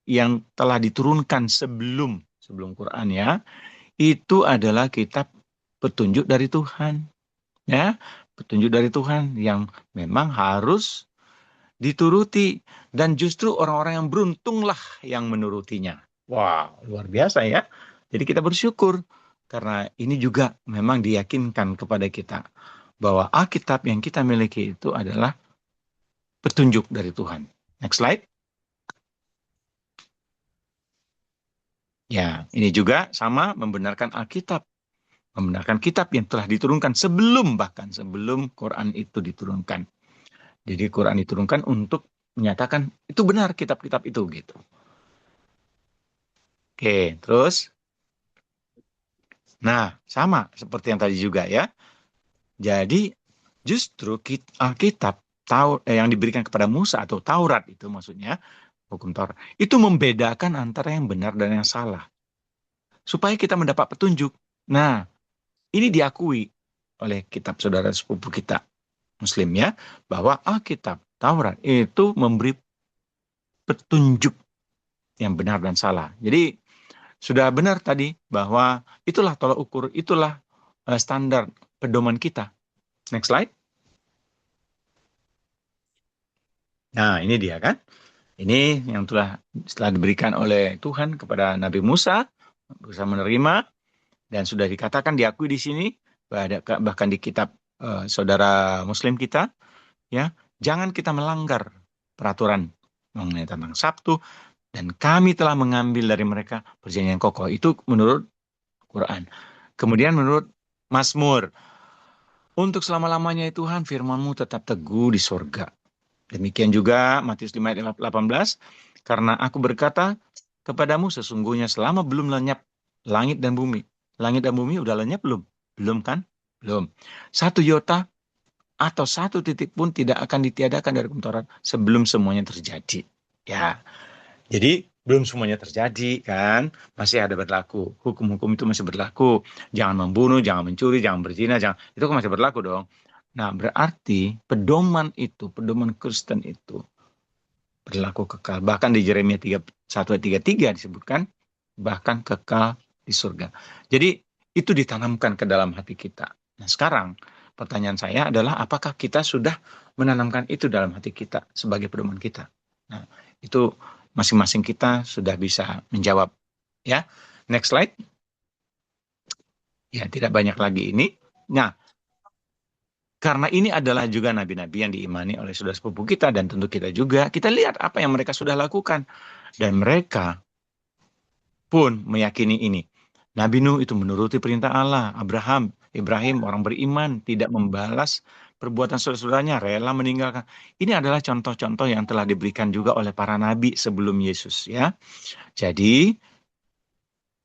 yang telah diturunkan sebelum Quran ya, itu adalah kitab petunjuk dari Tuhan. Ya, petunjuk dari Tuhan yang memang harus dituruti dan justru orang-orang yang beruntunglah yang menurutinya. Wow, luar biasa ya. Jadi kita bersyukur karena ini juga memang diyakinkan kepada kita bahwa Alkitab yang kita miliki itu adalah petunjuk dari Tuhan. Next slide. Ya, ini juga sama membenarkan Alkitab. Membenarkan kitab yang telah diturunkan sebelum Quran itu diturunkan. Jadi Quran diturunkan untuk menyatakan itu benar kitab-kitab itu gitu. Oke, terus. Nah, sama seperti yang tadi juga ya. Jadi justru Alkitab yang diberikan kepada Musa atau Taurat itu maksudnya, hukum Taurat, itu membedakan antara yang benar dan yang salah. Supaya kita mendapat petunjuk. Nah, ini diakui oleh kitab saudara sepupu kita Muslim ya, bahwa Alkitab Taurat itu memberi petunjuk yang benar dan salah. Jadi sudah benar tadi bahwa itulah tolak ukur, itulah standar pedoman kita. Next slide. Nah, ini dia kan. Ini yang setelah diberikan oleh Tuhan kepada Nabi Musa, bisa menerima. Dan sudah dikatakan, diakui di sini, bahkan di kitab saudara Muslim kita, ya, jangan kita melanggar peraturan mengenai tentang Sabtu, dan kami telah mengambil dari mereka perjanjian kokoh. Itu menurut Quran. Kemudian menurut Mazmur, untuk selama-lamanya Tuhan firman-Mu tetap teguh di surga. Demikian juga Matius 5 ayat 18, karena aku berkata kepadamu sesungguhnya selama belum lenyap langit dan bumi. Langit dan bumi udah lenyap belum? Belum kan? Belum. 1 iota atau satu titik pun tidak akan ditiadakan dari hukum Taurat sebelum semuanya terjadi. Ya, jadi belum semuanya terjadi kan, masih ada berlaku. Hukum-hukum itu masih berlaku. Jangan membunuh, jangan mencuri, jangan berzina, itu kan masih berlaku dong. Nah, berarti pedoman Kristen itu berlaku kekal. Bahkan di Yeremia 31:33 disebutkan, bahkan kekal di surga. Jadi itu ditanamkan ke dalam hati kita. Nah, sekarang pertanyaan saya adalah apakah kita sudah menanamkan itu dalam hati kita sebagai pedoman kita? Nah, itu masing-masing kita sudah bisa menjawab. Ya, next slide. Ya, tidak banyak lagi ini. Nah, karena ini adalah juga nabi-nabi yang diimani oleh saudara sepupu kita dan tentu kita juga, kita lihat apa yang mereka sudah lakukan. Dan mereka pun meyakini ini. Nabi Nuh itu menuruti perintah Allah. Ibrahim, orang beriman, tidak membalas perbuatan saudara-saudaranya, rela meninggalkan. Ini adalah contoh-contoh yang telah diberikan juga oleh para nabi sebelum Yesus. Ya, jadi,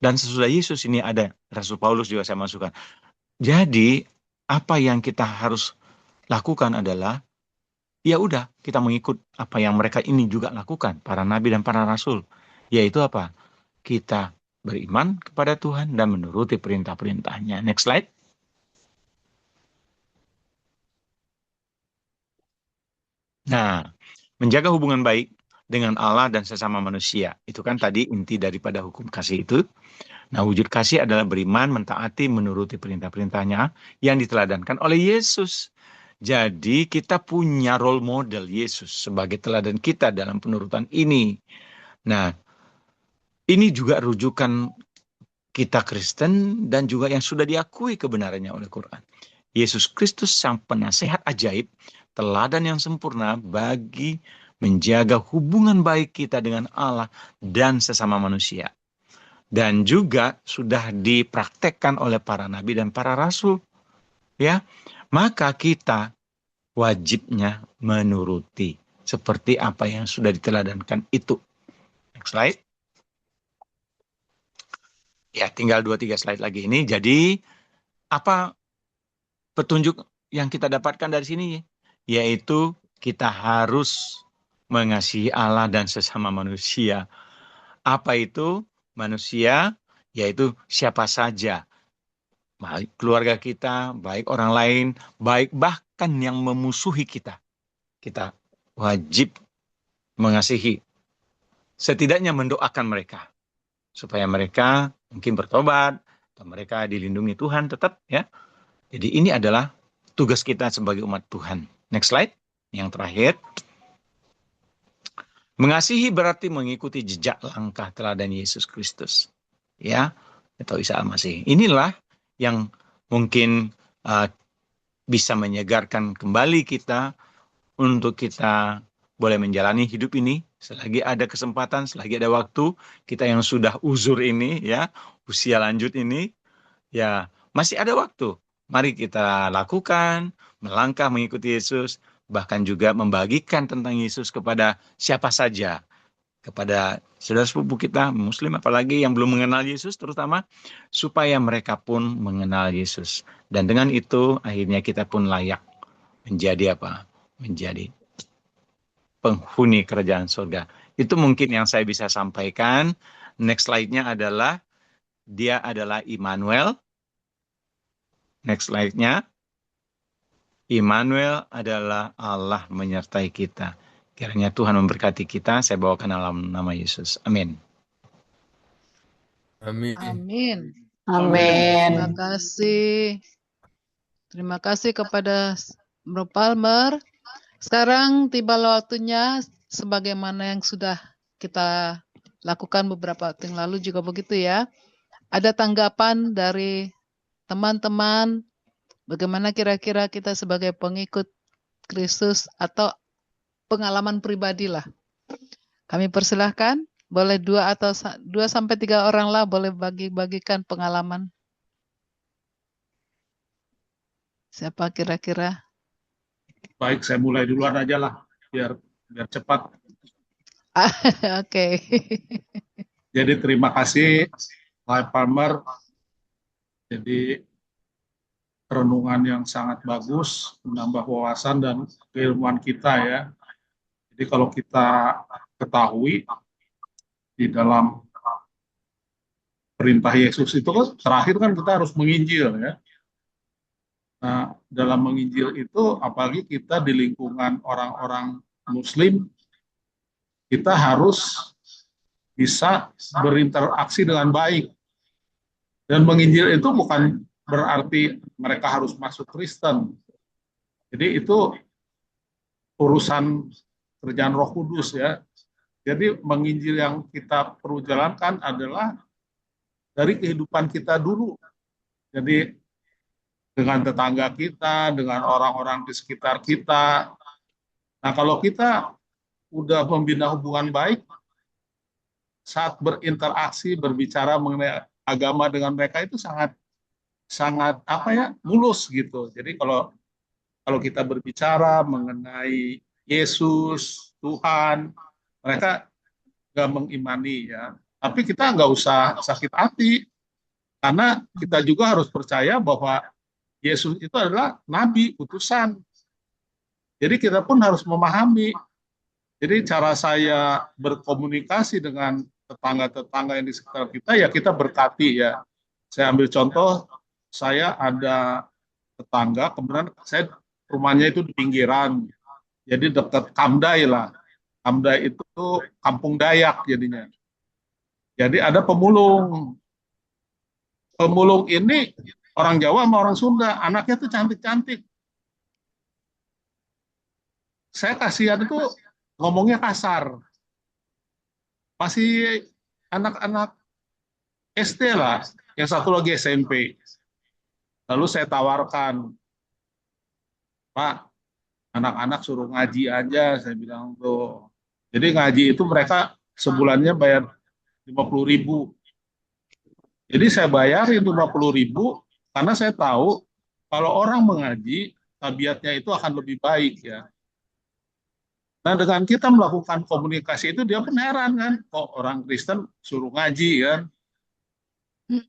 dan sesudah Yesus ini ada Rasul Paulus juga saya masukkan. Jadi, apa yang kita harus lakukan adalah, ya udah, kita mengikut apa yang mereka ini juga lakukan, para nabi dan para rasul. Yaitu apa? Kita beriman kepada Tuhan dan menuruti perintah-perintahnya. Next slide. Nah, menjaga hubungan baik dengan Allah dan sesama manusia. Itu kan tadi inti daripada hukum kasih itu. Nah, wujud kasih adalah beriman, mentaati, menuruti perintah-perintahnya yang diteladankan oleh Yesus. Jadi kita punya role model Yesus sebagai teladan kita dalam penurutan ini. Nah, ini juga rujukan kita Kristen dan juga yang sudah diakui kebenarannya oleh Quran. Yesus Kristus sang penasehat ajaib, teladan yang sempurna bagi menjaga hubungan baik kita dengan Allah dan sesama manusia. Dan juga sudah dipraktekkan oleh para nabi dan para rasul. Ya, maka kita wajibnya menuruti seperti apa yang sudah diteladankan itu. Next slide. Ya, tinggal 2-3 slide lagi ini. Jadi, apa petunjuk yang kita dapatkan dari sini? Yaitu kita harus mengasihi Allah dan sesama manusia. Apa itu manusia? Yaitu siapa saja. Baik keluarga kita, baik orang lain, baik bahkan yang memusuhi kita. Kita wajib mengasihi. Setidaknya mendoakan mereka. Supaya mereka mungkin bertobat, atau mereka dilindungi Tuhan tetap ya. Jadi ini adalah tugas kita sebagai umat Tuhan. Next slide, yang terakhir. Mengasihi berarti mengikuti jejak langkah teladan Yesus Kristus. Ya, atau Isa Al-Masih. Inilah yang mungkin bisa menyegarkan kembali kita untuk kita boleh menjalani hidup ini selagi ada kesempatan, selagi ada waktu. Kita yang sudah uzur ini ya, usia lanjut ini ya, masih ada waktu. Mari kita lakukan, melangkah mengikuti Yesus, bahkan juga membagikan tentang Yesus kepada siapa saja, kepada saudara sepupu kita Muslim apalagi yang belum mengenal Yesus terutama, supaya mereka pun mengenal Yesus. Dan dengan itu akhirnya kita pun layak menjadi apa? Menjadi penghuni kerajaan surga. Itu mungkin yang saya bisa sampaikan. Next slide-nya adalah, dia adalah Immanuel. Next slide-nya, Immanuel adalah Allah menyertai kita. Kiranya Tuhan memberkati kita. Saya bawakan dalam nama Yesus. Amin. Amin. Amin. Amin. Terima kasih. Terima kasih kepada Bro Palmer. Sekarang tiba waktunya sebagaimana yang sudah kita lakukan beberapa waktu yang lalu juga begitu ya. Ada tanggapan dari teman-teman bagaimana kira-kira kita sebagai pengikut Kristus atau pengalaman pribadi lah. Kami persilahkan, boleh 2 sampai 3 orang lah boleh bagikan pengalaman. Siapa kira-kira? Baik, saya mulai duluan aja lah, biar cepat. Oke. Jadi terima kasih, Pak Palmer. Jadi renungan yang sangat bagus, menambah wawasan dan keilmuan kita ya. Jadi kalau kita ketahui di dalam perintah Yesus itu kan terakhir kan kita harus menginjil ya. Nah, dalam menginjil itu apalagi kita di lingkungan orang-orang Muslim, kita harus bisa berinteraksi dengan baik. Dan menginjil itu bukan berarti mereka harus masuk Kristen. Jadi itu urusan kerjaan Roh Kudus ya. Jadi menginjil yang kita perlu jalankan adalah dari kehidupan kita dulu. Jadi dengan tetangga kita, dengan orang-orang di sekitar kita. Nah, kalau kita udah membina hubungan baik, saat berinteraksi, berbicara mengenai agama dengan mereka itu sangat mulus gitu. Jadi kalau kita berbicara mengenai Yesus, Tuhan, mereka nggak mengimani ya. Tapi kita nggak usah sakit hati, karena kita juga harus percaya bahwa Yesus itu adalah nabi, utusan. Jadi kita pun harus memahami. Jadi cara saya berkomunikasi dengan tetangga-tetangga yang di sekitar kita, ya kita berkati ya. Saya ambil contoh, saya ada tetangga, kemudian saya rumahnya itu di pinggiran. Jadi dekat Kamdai lah. Kamdai itu kampung Dayak jadinya. Jadi ada pemulung. Pemulung ini orang Jawa sama orang Sunda, anaknya tuh cantik-cantik. Saya kasihan itu ngomongnya kasar. Masih anak-anak SD lah, yang satu lagi SMP. Lalu saya tawarkan, Pak, anak-anak suruh ngaji aja, saya bilang tuh. Jadi ngaji itu mereka sebulannya bayar 50.000. Jadi saya bayarin 50.000 karena saya tahu kalau orang mengaji, tabiatnya itu akan lebih baik ya. Nah, dengan kita melakukan komunikasi itu, dia pun heran kan, kok orang Kristen suruh ngaji kan.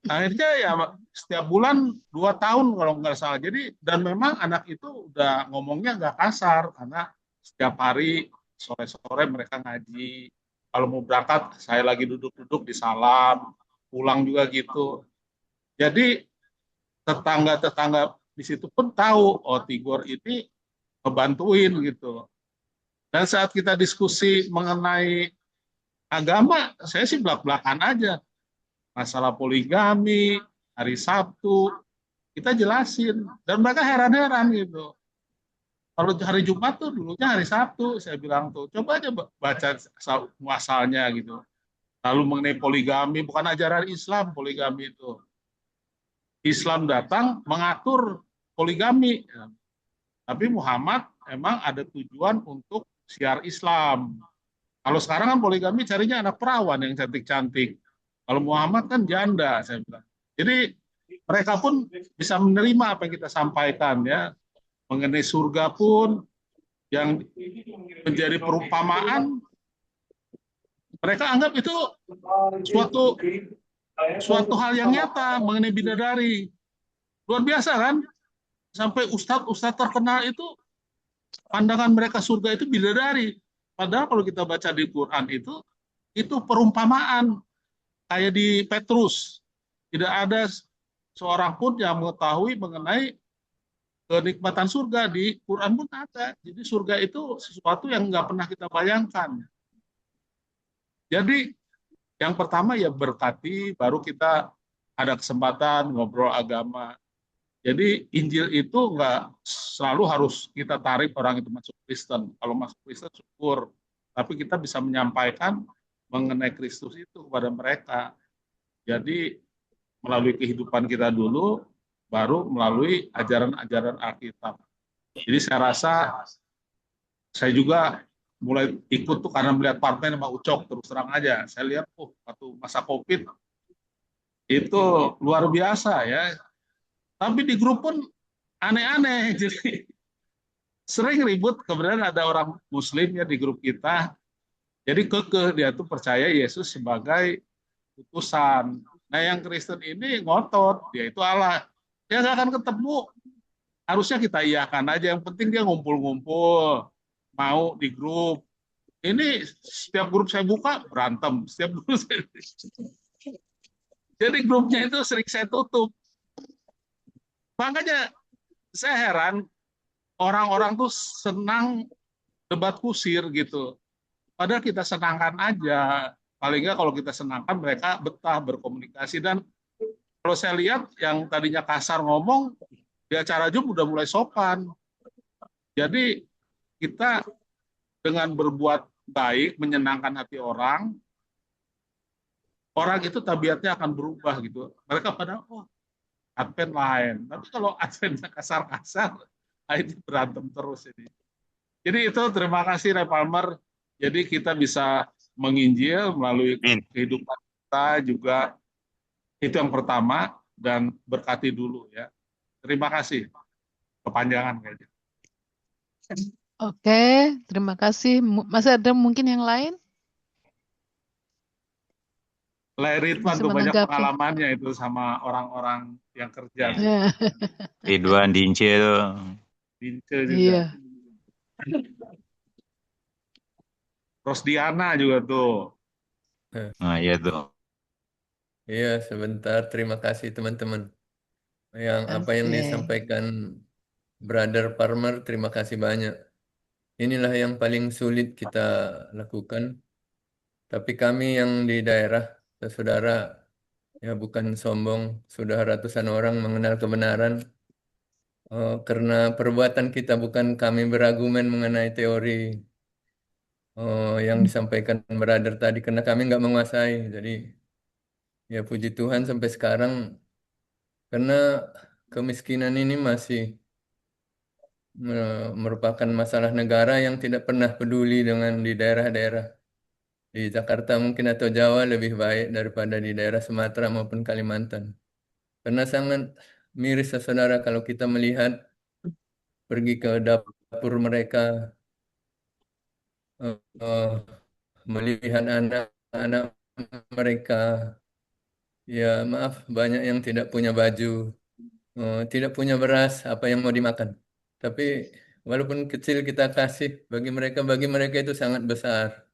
Akhirnya ya setiap bulan 2 tahun kalau nggak salah. Jadi, dan memang anak itu udah ngomongnya nggak kasar, karena setiap hari sore-sore mereka ngaji. Kalau mau berangkat, saya lagi duduk-duduk di salam, pulang juga gitu. Jadi tetangga-tetangga di situ pun tahu, oh Tigor ini ngebantuin gitu. Dan saat kita diskusi mengenai agama, saya sih belak-belakan aja. Masalah poligami, hari Sabtu, kita jelasin. Dan mereka heran-heran gitu. Kalau hari Jumat tuh dulunya hari Sabtu, saya bilang tuh, coba aja baca muasalnya gitu. Lalu mengenai poligami, bukan ajaran Islam poligami itu. Islam datang mengatur poligami. Tapi Muhammad emang ada tujuan untuk siar Islam. Kalau sekarang kan poligami carinya anak perawan yang cantik-cantik. Kalau Muhammad kan janda, saya bilang. Jadi mereka pun bisa menerima apa yang kita sampaikan ya. Mengenai surga pun yang menjadi perumpamaan, mereka anggap itu suatu hal yang nyata mengenai bidadari. Luar biasa kan? Sampai ustadz terkenal itu pandangan mereka surga itu bidadari. Padahal kalau kita baca di Quran itu perumpamaan. Kayak di Petrus, tidak ada seorang pun yang mengetahui mengenai kenikmatan surga. Di Quran pun ada. Jadi surga itu sesuatu yang nggak pernah kita bayangkan. Jadi yang pertama ya berkati, baru kita ada kesempatan ngobrol agama. Jadi Injil itu nggak selalu harus kita tarik orang itu masuk Kristen. Kalau masuk Kristen syukur, tapi kita bisa menyampaikan mengenai Kristus itu kepada mereka. Jadi melalui kehidupan kita dulu, baru melalui ajaran-ajaran Alkitab. Jadi saya rasa saya juga mulai ikut tuh karena melihat partai sama Ucok, terus terang aja. Saya lihat waktu masa COVID itu luar biasa ya. Tapi di grup pun aneh-aneh. Jadi sering ribut, kemudian ada orang Muslim ya di grup kita. Jadi kekeh dia tuh percaya Yesus sebagai utusan. Nah yang Kristen ini ngotot, dia itu Allah. Dia nggak akan ketemu harusnya kita iyakan aja. Yang penting dia ngumpul-ngumpul, mau di grup. Ini setiap grup saya buka berantem, setiap grup jadi grupnya itu sering saya tutup. Makanya saya heran orang-orang tuh senang debat kusir gitu. Padahal kita senangkan aja. Paling nggak kalau kita senangkan mereka betah berkomunikasi. Dan kalau saya lihat yang tadinya kasar ngomong, di acara Zoom udah mulai sopan. Jadi kita dengan berbuat baik, menyenangkan hati orang itu tabiatnya akan berubah gitu. Mereka pada, oh, Advent lain. Tapi kalau Adventnya kasar-kasar, ini berantem terus ini. Jadi itu terima kasih Ray Palmer. Jadi kita bisa menginjil melalui kehidupan kita juga. Itu yang pertama, dan berkati dulu ya. Terima kasih. Kepanjangan kayaknya. Oke, terima kasih. Masih ada mungkin yang lain? Ridwan Bisa tuh banyak menanggapi. pengalamannya itu sama orang-orang yang kerja. Ridwan Dince tuh. Dince juga. Iya. Rosdiana juga tuh. Nah, iya tuh. Iya, sebentar. Terima kasih teman-teman. Apa yang Oke. disampaikan Brother Palmer, terima kasih banyak. Inilah yang paling sulit kita lakukan. Tapi kami yang di daerah, saudara, ya bukan sombong, sudah ratusan orang mengenal kebenaran. Karena perbuatan kita, bukan kami berargumen mengenai teori yang disampaikan Brother tadi, karena kami nggak menguasai. Jadi ya puji Tuhan sampai sekarang, karena kemiskinan ini masih merupakan masalah negara yang tidak pernah peduli dengan di daerah-daerah. Di Jakarta mungkin atau Jawa lebih baik daripada di daerah Sumatera maupun Kalimantan. Karena sangat miris saudara kalau kita melihat pergi ke dapur mereka, melihat anak-anak mereka, ya maaf, banyak yang tidak punya baju, tidak punya beras, apa yang mau dimakan. Tapi walaupun kecil kita kasih bagi mereka itu sangat besar.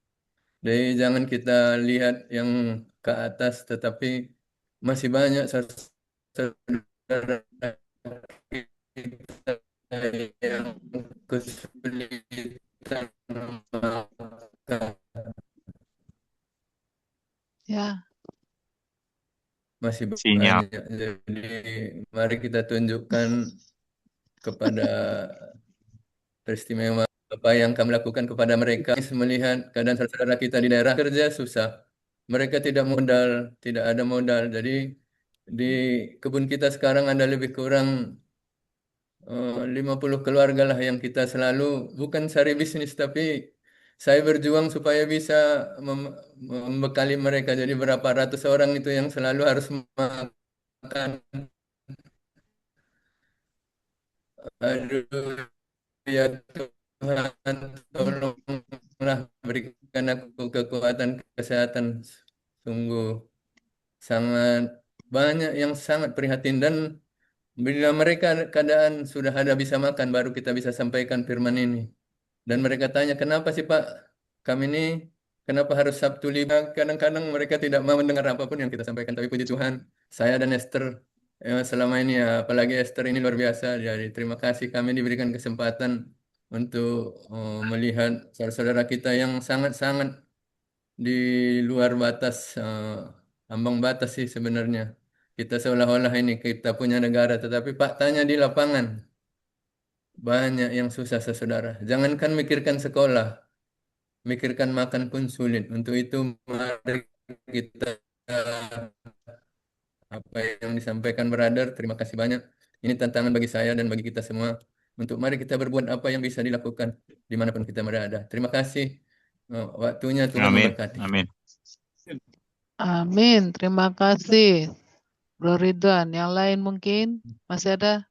Jadi jangan kita lihat yang ke atas, tetapi masih banyak saudara kita yang kesulitan makan. Ya. Masih Sinyal. banyak. Jadi mari kita tunjukkan kepada peristimewa apa yang kami lakukan kepada mereka. Melihat keadaan saudara kita di daerah kerja susah. Mereka tidak ada modal. Jadi di kebun kita sekarang ada lebih kurang 50 keluarga lah yang kita selalu, bukan cari bisnis, tapi saya berjuang supaya bisa membekali mereka. Jadi berapa ratus orang itu yang selalu harus makan. Aduh, ya Tuhan, tolonglah berikan aku kekuatan kesehatan. Sungguh sangat banyak yang sangat prihatin, dan bila mereka keadaan sudah ada bisa makan, baru kita bisa sampaikan firman ini. Dan mereka tanya, kenapa sih Pak, kami ini kenapa harus Sabtu libur? Kadang-kadang mereka tidak mau mendengar apapun yang kita sampaikan. Tapi puji Tuhan, saya dan Esther selama ini, ya, apalagi Esther ini luar biasa. Jadi terima kasih kami diberikan kesempatan untuk melihat saudara-saudara kita yang sangat-sangat di luar batas, ambang batas sih sebenarnya. Kita seolah-olah ini kita punya negara, tetapi faktanya di lapangan banyak yang susah saudara. Jangankan mikirkan sekolah, mikirkan makan pun sulit. Untuk itu mari kita apa yang disampaikan brother, terima kasih banyak. Ini tantangan bagi saya dan bagi kita semua. Untuk mari kita berbuat apa yang bisa dilakukan dimanapun kita berada. Terima kasih. Waktunya Tuhan memberkati. Amin. Amin. Terima kasih, Bro Ridwan. Yang lain mungkin masih ada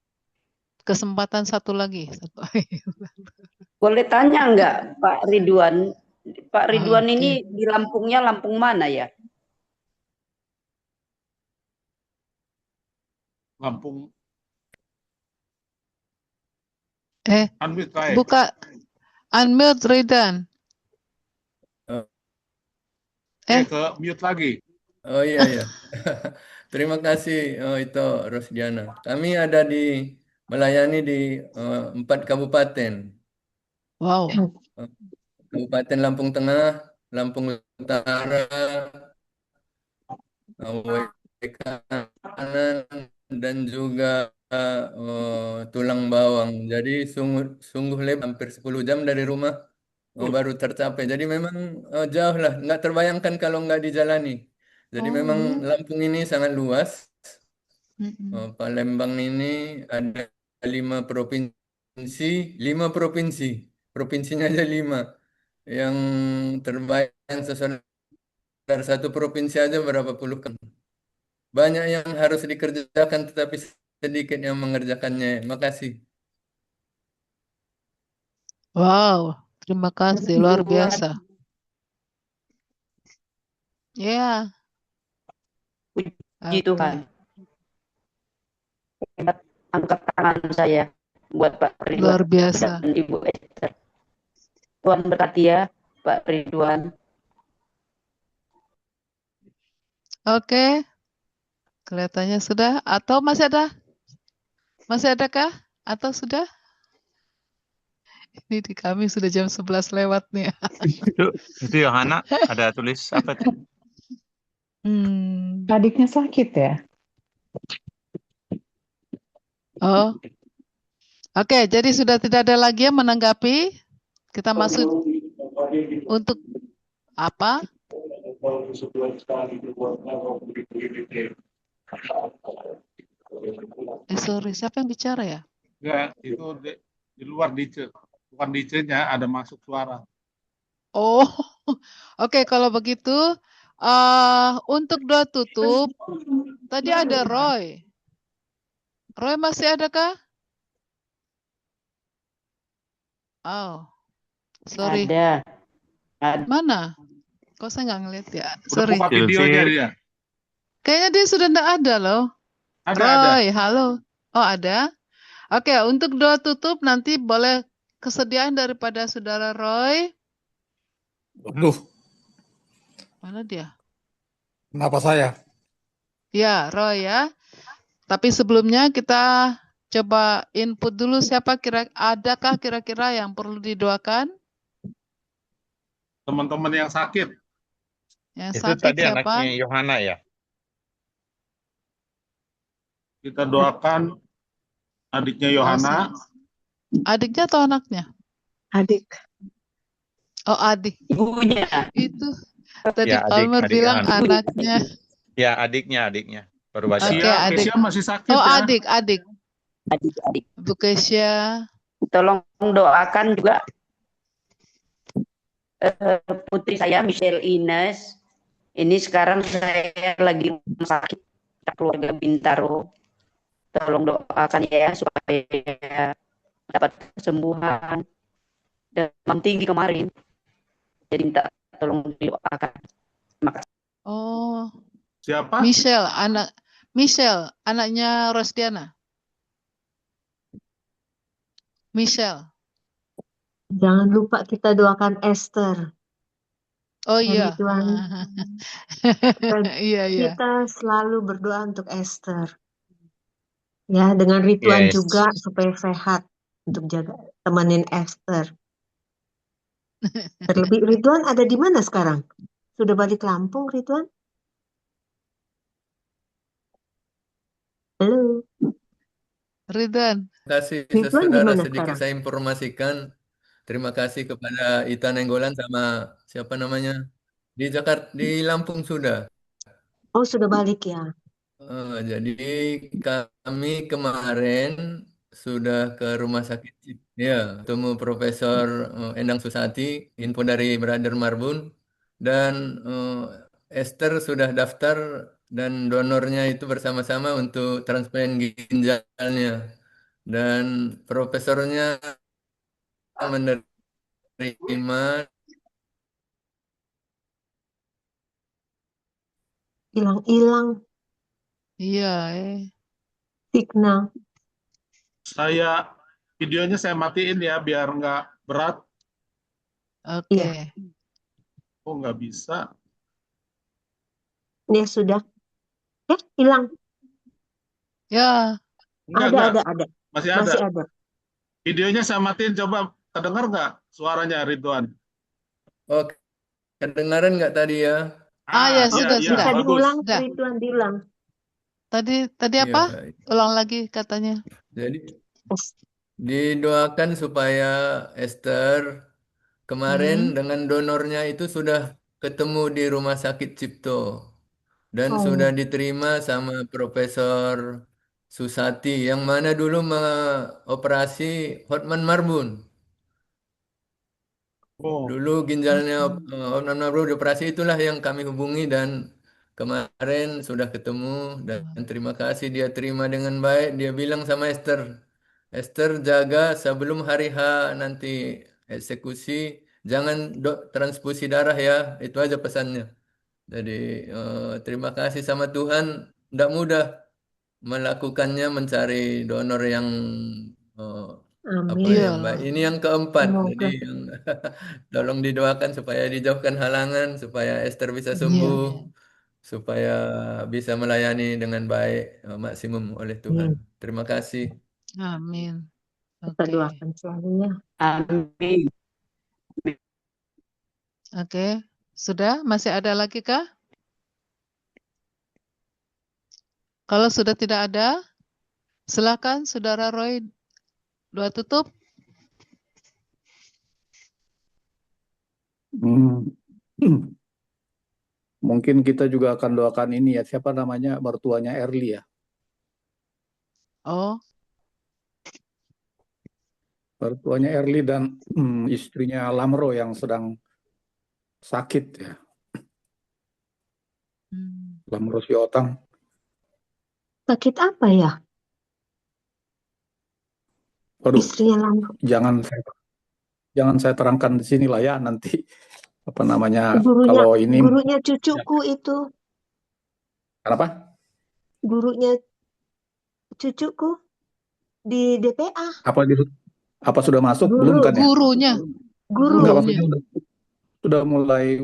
kesempatan satu lagi. Boleh tanya enggak Pak Ridwan? Pak Ridwan ini di Lampungnya Lampung mana ya? Lampung Unmute try. Buka unmute Ridwan. Ke mute lagi. Oh iya. Terima kasih itu Rosdiana. Kami ada melayani di 4 kabupaten. Wow. Kabupaten Lampung Tengah, Lampung Utara, WK kanan, dan juga Tulang Bawang. Jadi sungguh lebar, hampir 10 jam dari rumah baru tercapai. Jadi memang jauh lah, nggak terbayangkan kalau nggak dijalani. Jadi memang Lampung ini sangat luas. Palembang ini ada 5 provinsi, provinsinya aja 5. Yang terbayang sesuai satu provinsi aja berapa puluh kan. Banyak yang harus dikerjakan tetapi sedikit yang mengerjakannya. Makasih. Wow, terima kasih, luar biasa. Ya. Puji Tuhan. Hebat, angkat tangan saya buat Pak Ridwan Luar biasa. dan Ibu Esther. Tuhan berkati ya Pak Ridwan. Oke. Kelihatannya sudah atau masih ada? Masih adakah? Atau sudah? Ini di kami sudah jam 11 lewat nih. Itu Yohana ada tulis apa tuh? Adiknya sakit ya? Oh. Oke, jadi sudah tidak ada lagi yang menanggapi. Kita masuk untuk apa? Sorry, siapa yang bicara ya? Enggak, itu di luar dice. Bukan dice-nya, ada masuk suara. Oh, oke, kalau begitu untuk doa tutup tadi ada Roy. Roy masih adakah? Oh, sorry. Ada. Mana? Kok saya nggak ngeliat ya? Udah Sorry. buka videonya dia. Kayaknya dia sudah nggak ada loh. Roy, halo. Oh, ada. Oke, untuk doa tutup nanti boleh kesediaan daripada saudara Roy. Aduh, Mana dia? kenapa saya? Ya, Roy ya. Tapi sebelumnya kita coba input dulu adakah kira-kira yang perlu didoakan? Teman-teman yang sakit. Yang Itu sakit tadi siapa? anaknya Yohana ya? Kita doakan adiknya Yohana. Adiknya atau anaknya? Adik. Oh, adik. Ibunya. Itu tadi Ya, Palmer adik bilang Yohana. anaknya. Ya, adiknya. Baru baca. Oke, adik. Kesia masih sakit Oh, ya. adik. Adik. Bu Kesia. Tolong doakan juga putri saya Michelle Ines. Ini sekarang saya lagi sakit keluarga Bintaro. Tolong doakan ya supaya dapat kesembuhan. Demam tinggi kemarin. Jadi minta tolong didoakan. Terima kasih. Oh. Siapa? Michelle, anaknya Rosdiana. Michelle. Jangan lupa kita doakan Esther. Oh iya. Tuhan. Iya. Kita selalu berdoa untuk Esther. Ya, dengan Ridwan juga supaya sehat untuk jaga temenin Esther. Terlebih Ridwan ada di mana sekarang? Sudah balik Lampung, Ridwan? Halo. Ridwan. Terima kasih Ridwan saudara, gimana sedikit sekarang? saya informasikan. Terima kasih kepada Ita Nenggolan sama siapa namanya di Jakarta, di Lampung sudah. Oh, sudah balik ya. Jadi kami kemarin sudah ke rumah sakit, ya, ketemu Profesor Endang Susati, info dari Brother Marbun, dan Esther sudah daftar dan donornya itu bersama-sama untuk transplant ginjalnya, dan profesornya menerima. Hilang-hilang. Iya. Signal. Saya Videonya saya matiin ya biar nggak berat. Oke. Iya. Oh, nggak bisa. Ini sudah. Hilang. Ya, Enggak. Ada. Masih Masih ada. ada. Videonya saya matiin, coba kedengar nggak suaranya Ridwan? Oh, kedengaran nggak tadi ya? ya sudah. Bisa bagus. diulang, Sudah. Ridwan diulang. Tadi Iya, apa? baik. Ulang lagi katanya. Jadi didoakan supaya Esther kemarin dengan donornya itu sudah ketemu di Rumah Sakit Cipto dan Oh. sudah diterima sama Profesor Susati yang mana dulu mengoperasi Hotman Marbun. Dulu ginjalnya Hotman Marbun dioperasi, itulah yang kami hubungi dan kemarin sudah ketemu dan terima kasih dia terima dengan baik. Dia bilang sama Esther, Esther jaga sebelum hari H nanti eksekusi, jangan transfusi darah ya. Itu aja pesannya. Jadi terima kasih sama Tuhan. Tidak mudah melakukannya, mencari donor yang Amin. yang baik. Ini yang keempat. Semoga. Jadi yang tolong didoakan supaya dijauhkan halangan, supaya Esther bisa sembuh, supaya bisa melayani dengan baik maksimum oleh Tuhan. Terima kasih. Amin. Kita doakan selalu ya. Amin. Oke. Sudah? Masih ada lagi kah? Kalau sudah tidak ada, silakan Saudara Roy doa tutup. Mungkin kita juga akan doakan ini ya, siapa namanya, mertuanya Erli ya. Oh, Mertuanya Erli dan istrinya Lamro yang sedang sakit ya. Lamro Siotang. Sakit apa ya? Waduh, Istrinya Lamro. jangan saya terangkan di sini lah ya, nanti apa namanya, Gurunya, kalau ini gurunya cucuku itu. kenapa? Gurunya cucuku di DPA. Apa sudah masuk? Guru. Belum kan ya? Gurunya. Enggak, maksudnya udah mulai,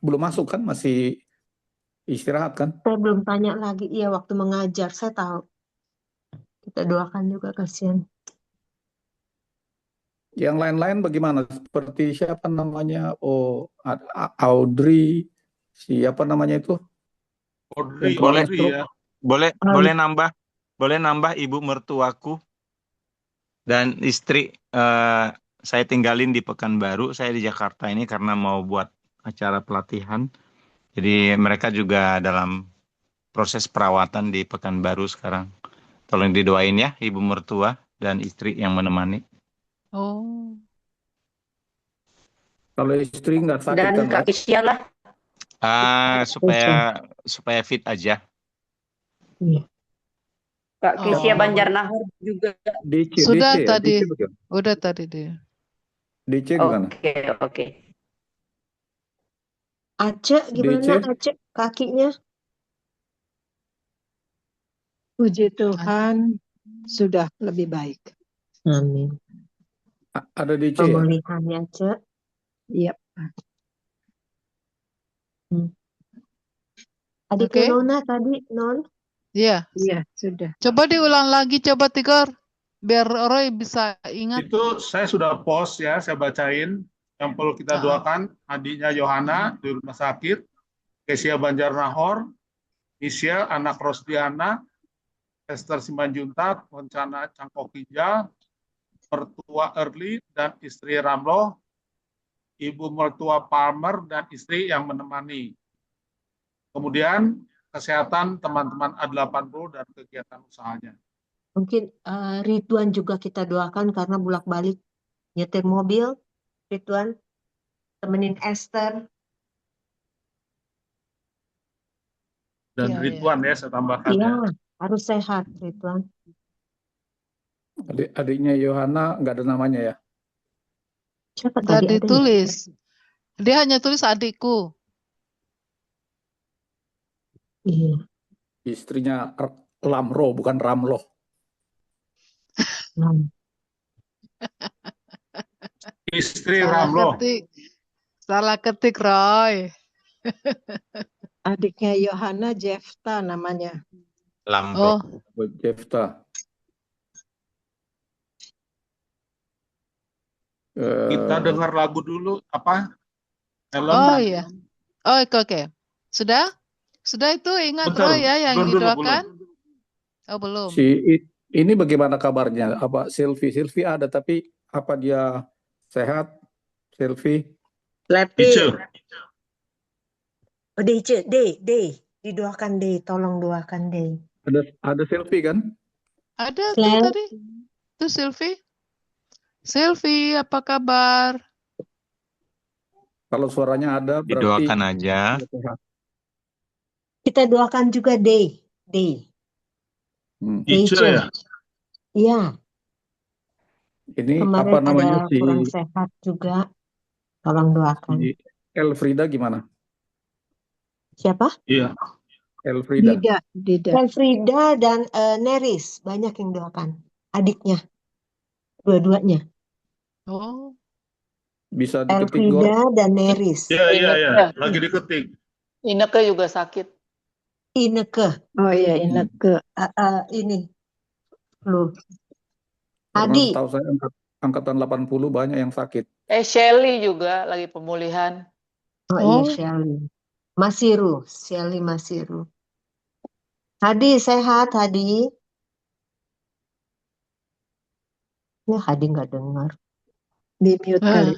belum masuk kan? Masih istirahat kan? Saya belum tanya lagi. Iya, waktu mengajar saya tahu. Kita doakan juga, kasihan. Yang lain-lain bagaimana? Seperti siapa namanya? Oh, Audrey, siapa namanya itu? Audrey ya. Boleh nambah ibu mertuaku dan istri. Saya tinggalin di Pekanbaru, saya di Jakarta ini karena mau buat acara pelatihan. Jadi mereka juga dalam proses perawatan di Pekanbaru sekarang. Tolong didoain ya ibu mertua dan istri yang menemani. Oh. Kalau istri nggak sakit Dan kan? Kak Kisya lah. Supaya fit aja. Kak Kisya Banjarnahar juga. Sudah DC, tadi. DC Udah tadi dia. DC gimana? Oke. Aceh gimana Aceh kakinya? Puji Tuhan sudah lebih baik. Amin. Ada DC ya? Pemulihannya Aceh. Iya. Adiknya Nona tadi, Non? Iya. Iya, sudah. Coba diulang lagi, coba Tigor. Biar Roy bisa ingat. Itu saya sudah post ya, saya bacain. Yang perlu kita doakan, adiknya Yohana di rumah sakit, Kesia Banjarnahor, Michelle, anak Rosdiana, Esther Simanjuntak, rencana Cangkokija, mertua Erli dan istri Ramlo, ibu mertua Palmer dan istri yang menemani. Kemudian kesehatan teman-teman A80 dan kegiatan usahanya. Mungkin Ridwan juga kita doakan karena bolak-balik nyetir mobil. Ridwan temenin Esther. Dan Ridwan ya saya tambahkan ya. Harus sehat Ridwan. Adiknya Yohana nggak ada namanya ya? Siapa Nggak tadi ditulis. Dia hanya tulis adikku. Iya. Istrinya Lamro bukan Ramlo. Istri Salah Ramlo. ketik. Salah ketik, Roy. Adiknya Yohana Jefta namanya. Lambro. Oh, Jefta. Kita dengar lagu dulu apa? Helen? oh iya. Oh, oke. Sudah? Sudah itu ingat Bentar, Roy ya yang belum dulu, didoakan? Oh, belum. Ini bagaimana kabarnya? Apa Silvi ada tapi apa dia sehat? Silvi? Ice. Oh, Dei, didoakan Dei, tolong doakan Dei. Ada Silvi kan? Ada tuh tadi. Itu Silvi. Silvi, apa kabar? Kalau suaranya ada berarti Didoakan aja. Kita doakan juga Dei. Ice ya? Iya. Ini Kemarin apa namanya ada kurang sehat juga. Tolong doakan. si Elfrida gimana? Siapa? Iya. Elfrida. Elfrida dan Neris. Banyak yang doakan. Adiknya. Dua-duanya. Oh. Bisa diketik Gor. Elfrida dan Neris. Iya. Lagi diketik. Ineke juga sakit. Ineke. Oh iya, Ineke. Ini. Lu. Karena Adi. setahu saya angkatan 80 banyak yang sakit. Shelly juga lagi pemulihan. Oh iya, Shelly. Shelly Masiru. Hadi sehat, Hadi. Ini Hadi nggak dengar. Di mute kali.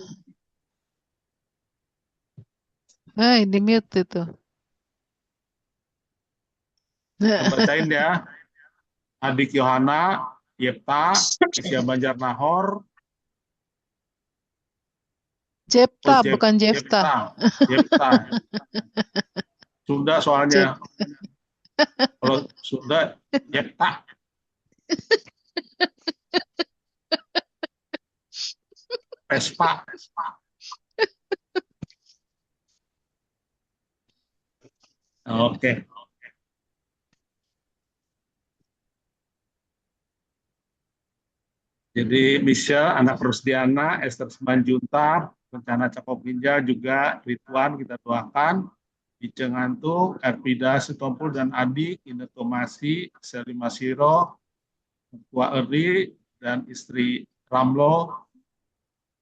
Di mute itu. Bacain ya. Adik Yohana, Yepta, Isya Banjar Nahor. Jepta, bukan Jefta. Jepta. Sunda soalnya. Kalau Sunda, Jepta. Vespa. Oke. Jadi Michelle, anak Rusdiana, Esther Semanjuntar, Rencana Cakop Ginjal juga Rituan kita doakan. Ice Ngantuk, Erpida Sitompul dan Adi, Ineke Masi, Seli Masiro, Mertua Eri, dan istri Ramlo,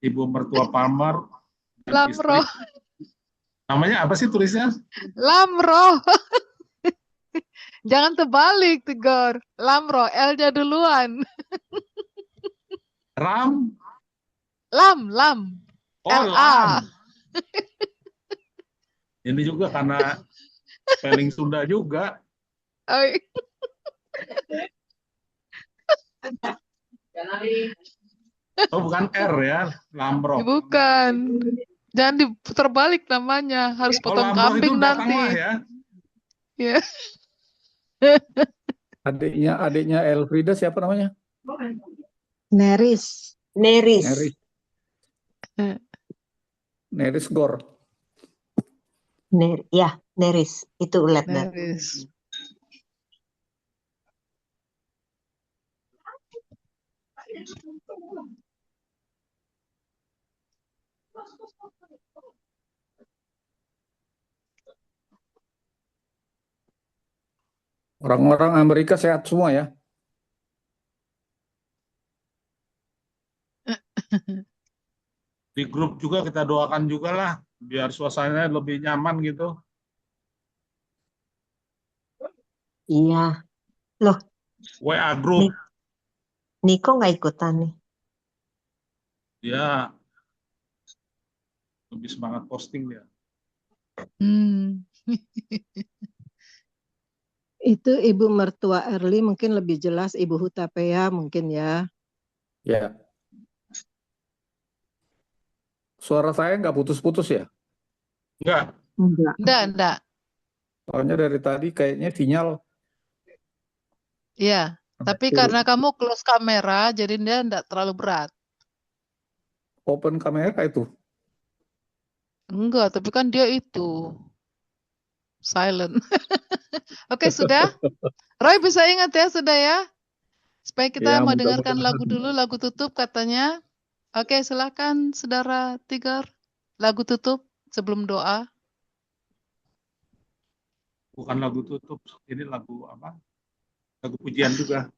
Ibu Mertua Palmer, dan Lamro. Namanya apa sih tulisnya? Lamro. Jangan terbalik, Tigor. Lamro, L-nya duluan. Lam. Oh, L-A. Lam. Ini juga karena spelling Sunda juga. Oh, bukan R ya, Lamro. Bukan. Jangan diputar balik namanya. Harus potong Lamro kambing itu nanti. ya. Ya. Adiknya Elfrida siapa namanya? Neris. Gor. Neris. Itu ulet. Neris. Orang-orang Amerika sehat semua ya? Di grup juga kita doakan juga lah, biar suasananya lebih nyaman gitu. Iya. Loh. WA grup. Niko nggak ikutan nih. Ya. Lebih semangat posting dia. Itu Ibu Mertua Erli mungkin lebih jelas, Ibu Hutapea mungkin ya. Ya. Suara saya nggak putus-putus ya? Enggak. Soalnya dari tadi kayaknya sinyal. Iya, tapi karena kamu close kamera, jadi dia enggak terlalu berat. Open kamera itu? Enggak, tapi kan dia itu silent. Oke, sudah? Roy bisa ingat ya, sudah ya? Supaya kita Ya, mau dengarkan mudah-mudahan. lagu dulu, lagu tutup katanya. Oke, silakan Saudara Tigor. Lagu tutup sebelum doa. Bukan lagu tutup, ini lagu apa? Lagu pujian juga.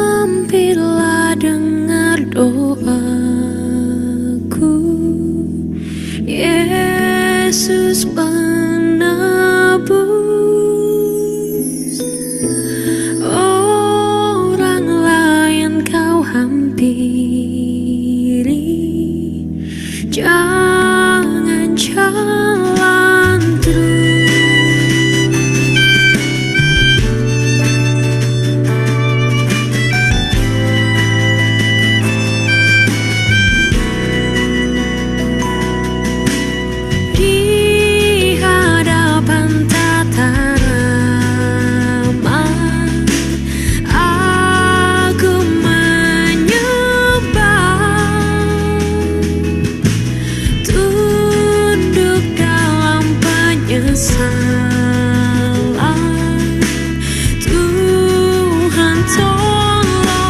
Mampirlah dengar doaku, Yesus penebus. Orang lain kau hampiri, jangan jalan terus. Di hadapan tata ramah, aku menyembah, tunduk dalam penyesalan. Tuhan tolonglah,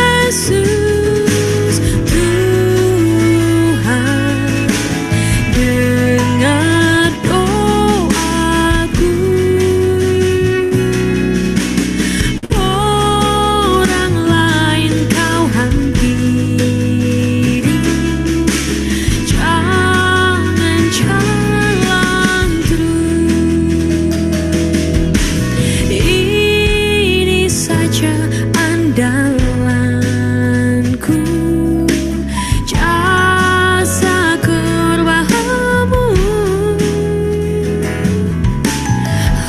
Yesus Tuhan, dengar doaku. Orang lain kau hampiri, jangan jalan terus. Ini saja andalanku, jasa korbanmu.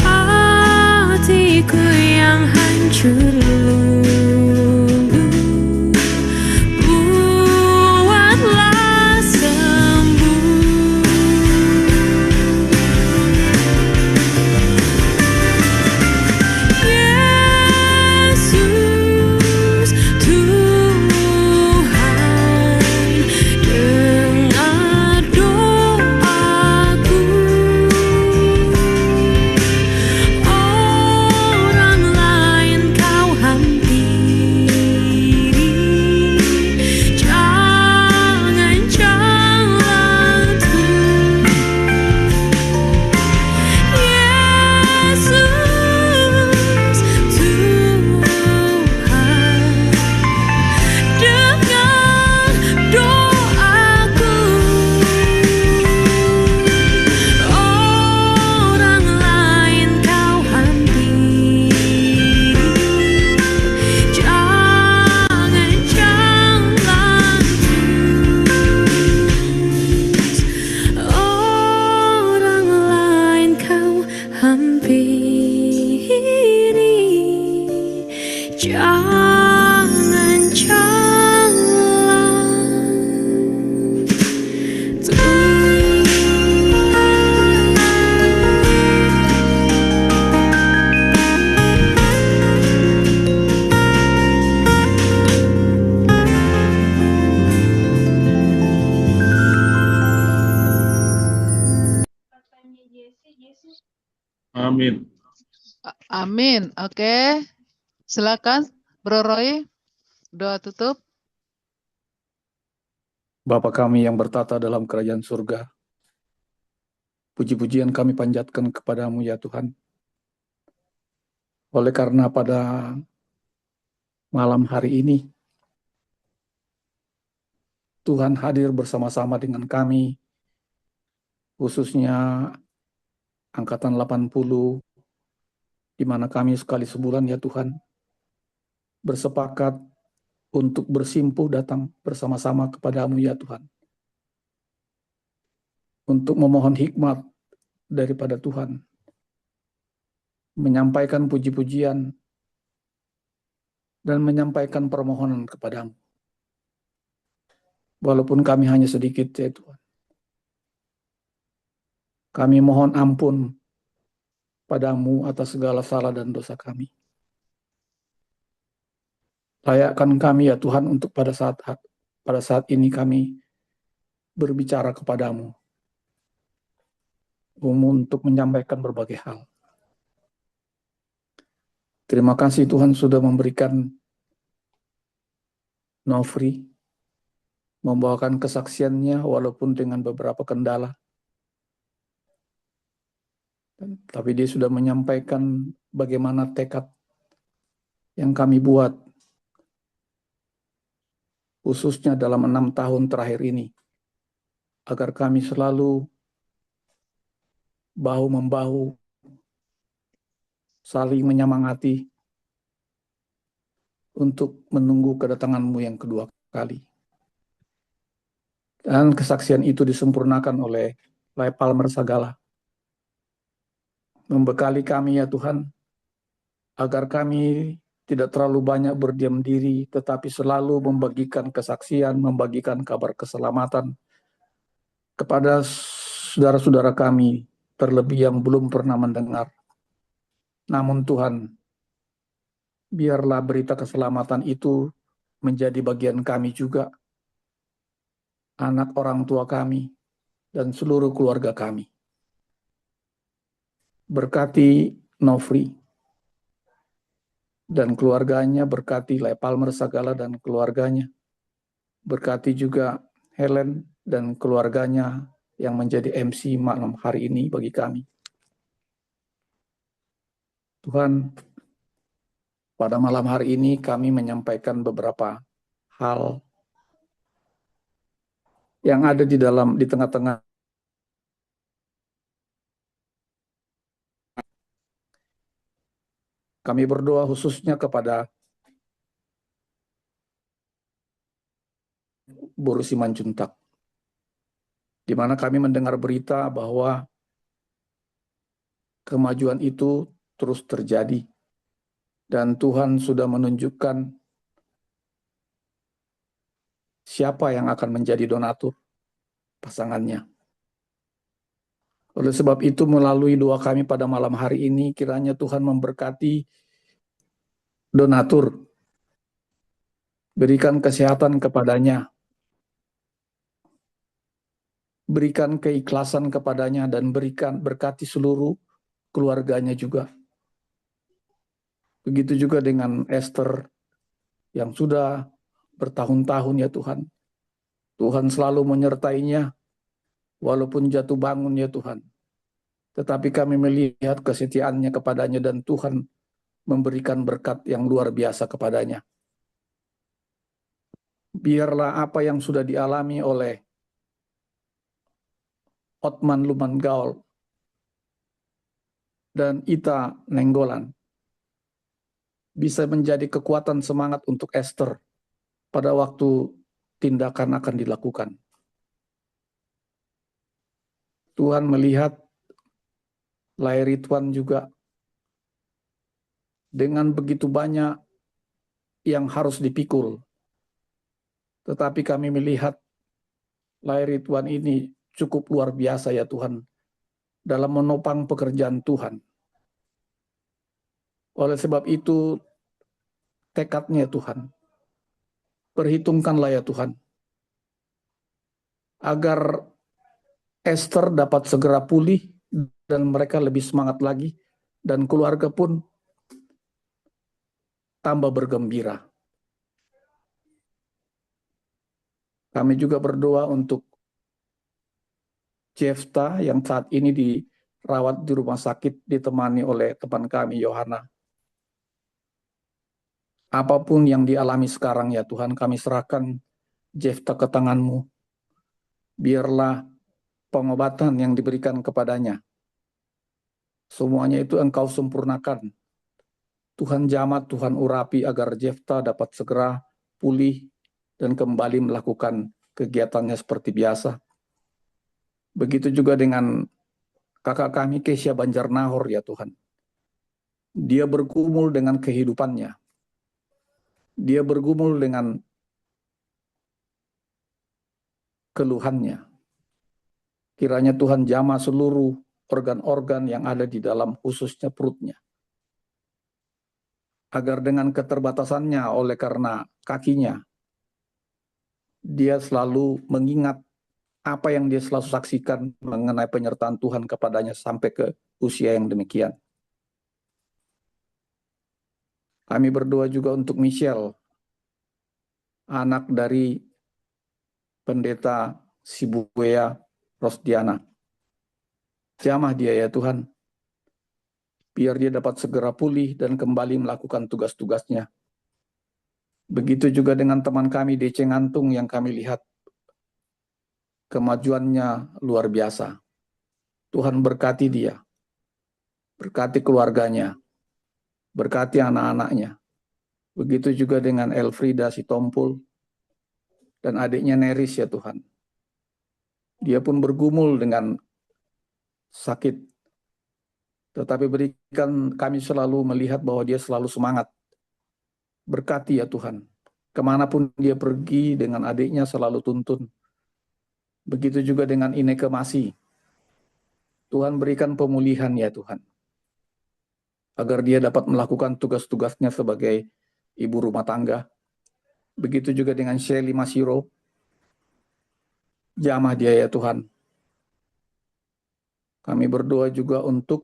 Hatiku yang hancur lulu, buatlah sembuh. Yesus Tuhan, dengar doaku. Orang lain kau hampiri, jangan jalan terus. Yesus Tuhan, dengar doaku. Orang lain kau hampiri, jangan jalan terus. Orang lain kau hampiri, jangan jalan Amin. Amin. Oke. Silakan Bro Roy, doa tutup. Bapa kami yang bertata dalam kerajaan surga, puji-pujian kami panjatkan kepadamu ya Tuhan. Oleh karena pada malam hari ini, Tuhan hadir bersama-sama dengan kami, khususnya angkatan 80, di mana kami sekali sebulan ya Tuhan, bersepakat untuk bersimpuh datang bersama-sama kepadamu ya Tuhan, untuk memohon hikmat daripada Tuhan, menyampaikan puji-pujian, dan menyampaikan permohonan kepadamu. Walaupun kami hanya sedikit ya Tuhan, kami mohon ampun padamu atas segala salah dan dosa kami. Layakkan kami ya Tuhan untuk pada saat ini kami berbicara kepadamu untuk menyampaikan berbagai hal. Terima kasih Tuhan sudah memberikan Nofri membawakan kesaksiannya walaupun dengan beberapa kendala. Tapi dia sudah menyampaikan bagaimana tekad yang kami buat, khususnya dalam 6 tahun terakhir ini, agar kami selalu bahu-membahu, saling menyemangati untuk menunggu kedatangan-Mu yang kedua kali. Dan kesaksian itu disempurnakan oleh Lai Palmer Sagala. Membekali kami ya Tuhan, agar kami tidak terlalu banyak berdiam diri, tetapi selalu membagikan kesaksian, membagikan kabar keselamatan kepada saudara-saudara kami, terlebih yang belum pernah mendengar. Namun Tuhan, biarlah berita keselamatan itu menjadi bagian kami juga, anak orang tua kami, dan seluruh keluarga kami. Berkati Nofri dan keluarganya, berkati Lai Palmer Sagala dan keluarganya, berkati juga Helen dan keluarganya yang menjadi MC malam hari ini bagi kami. Tuhan, pada malam hari ini kami menyampaikan beberapa hal yang ada di tengah-tengah kami berdoa khususnya kepada Boru Simanjuntak, di mana kami mendengar berita bahwa kemajuan itu terus terjadi, dan Tuhan sudah menunjukkan siapa yang akan menjadi donatur pasangannya. Oleh sebab itu, melalui doa kami pada malam hari ini, kiranya Tuhan memberkati donatur, berikan kesehatan kepadanya, berikan keikhlasan kepadanya, dan berkati seluruh keluarganya juga. Begitu juga dengan Esther yang sudah bertahun-tahun ya Tuhan. Tuhan selalu menyertainya, walaupun jatuh bangun ya Tuhan. Tetapi kami melihat kesetiaannya kepadanya, dan Tuhan memberikan berkat yang luar biasa kepadanya. Biarlah apa yang sudah dialami oleh Otman Lumanggaol dan Ita Nenggolan bisa menjadi kekuatan semangat untuk Esther pada waktu tindakan akan dilakukan. Tuhan melihat Lai Ridwan juga dengan begitu banyak yang harus dipikul. Tetapi kami melihat Lai Ridwan ini cukup luar biasa ya Tuhan, dalam menopang pekerjaan Tuhan. Oleh sebab itu, tekadnya Tuhan, perhitungkanlah ya Tuhan, agar Esther dapat segera pulih dan mereka lebih semangat lagi, dan keluarga pun tambah bergembira. Kami juga berdoa untuk Jefta yang saat ini dirawat di rumah sakit, ditemani oleh teman kami Yohana. Apapun yang dialami sekarang ya Tuhan, kami serahkan Jefta ke tangan-Mu. Biarlah pengobatan yang diberikan kepadanya Semuanya itu Engkau sempurnakan. Tuhan jamah, Tuhan urapi agar Jefta dapat segera pulih dan kembali melakukan kegiatannya seperti biasa. Begitu juga dengan kakak kami Kesya Banjarnahor ya Tuhan. Dia bergumul dengan kehidupannya. Dia bergumul dengan keluhannya. Kiranya Tuhan jamah seluruh organ-organ yang ada di dalam khususnya perutnya. Agar dengan keterbatasannya oleh karena kakinya, dia selalu mengingat apa yang dia selalu saksikan mengenai penyertaan Tuhan kepadanya sampai ke usia yang demikian. Kami berdoa juga untuk Michelle, anak dari pendeta Sibuya Rosdiana. Jamah dia ya Tuhan, biar dia dapat segera pulih dan kembali melakukan tugas-tugasnya. Begitu juga dengan teman kami DC Ngantung yang kami lihat kemajuannya luar biasa. Tuhan berkati dia, berkati keluarganya, berkati anak-anaknya. Begitu juga dengan Elfrida Sitompul dan adiknya Neris ya Tuhan. Dia pun bergumul dengan sakit. Tetapi berikan kami selalu melihat bahwa dia selalu semangat. Berkati ya Tuhan. Kemanapun dia pergi dengan adiknya selalu tuntun. Begitu juga dengan Ineke Masih. Tuhan berikan pemulihan ya Tuhan. Agar dia dapat melakukan tugas-tugasnya sebagai ibu rumah tangga. Begitu juga dengan Shelly Masiro. Jamah dia ya Tuhan. Kami berdoa juga untuk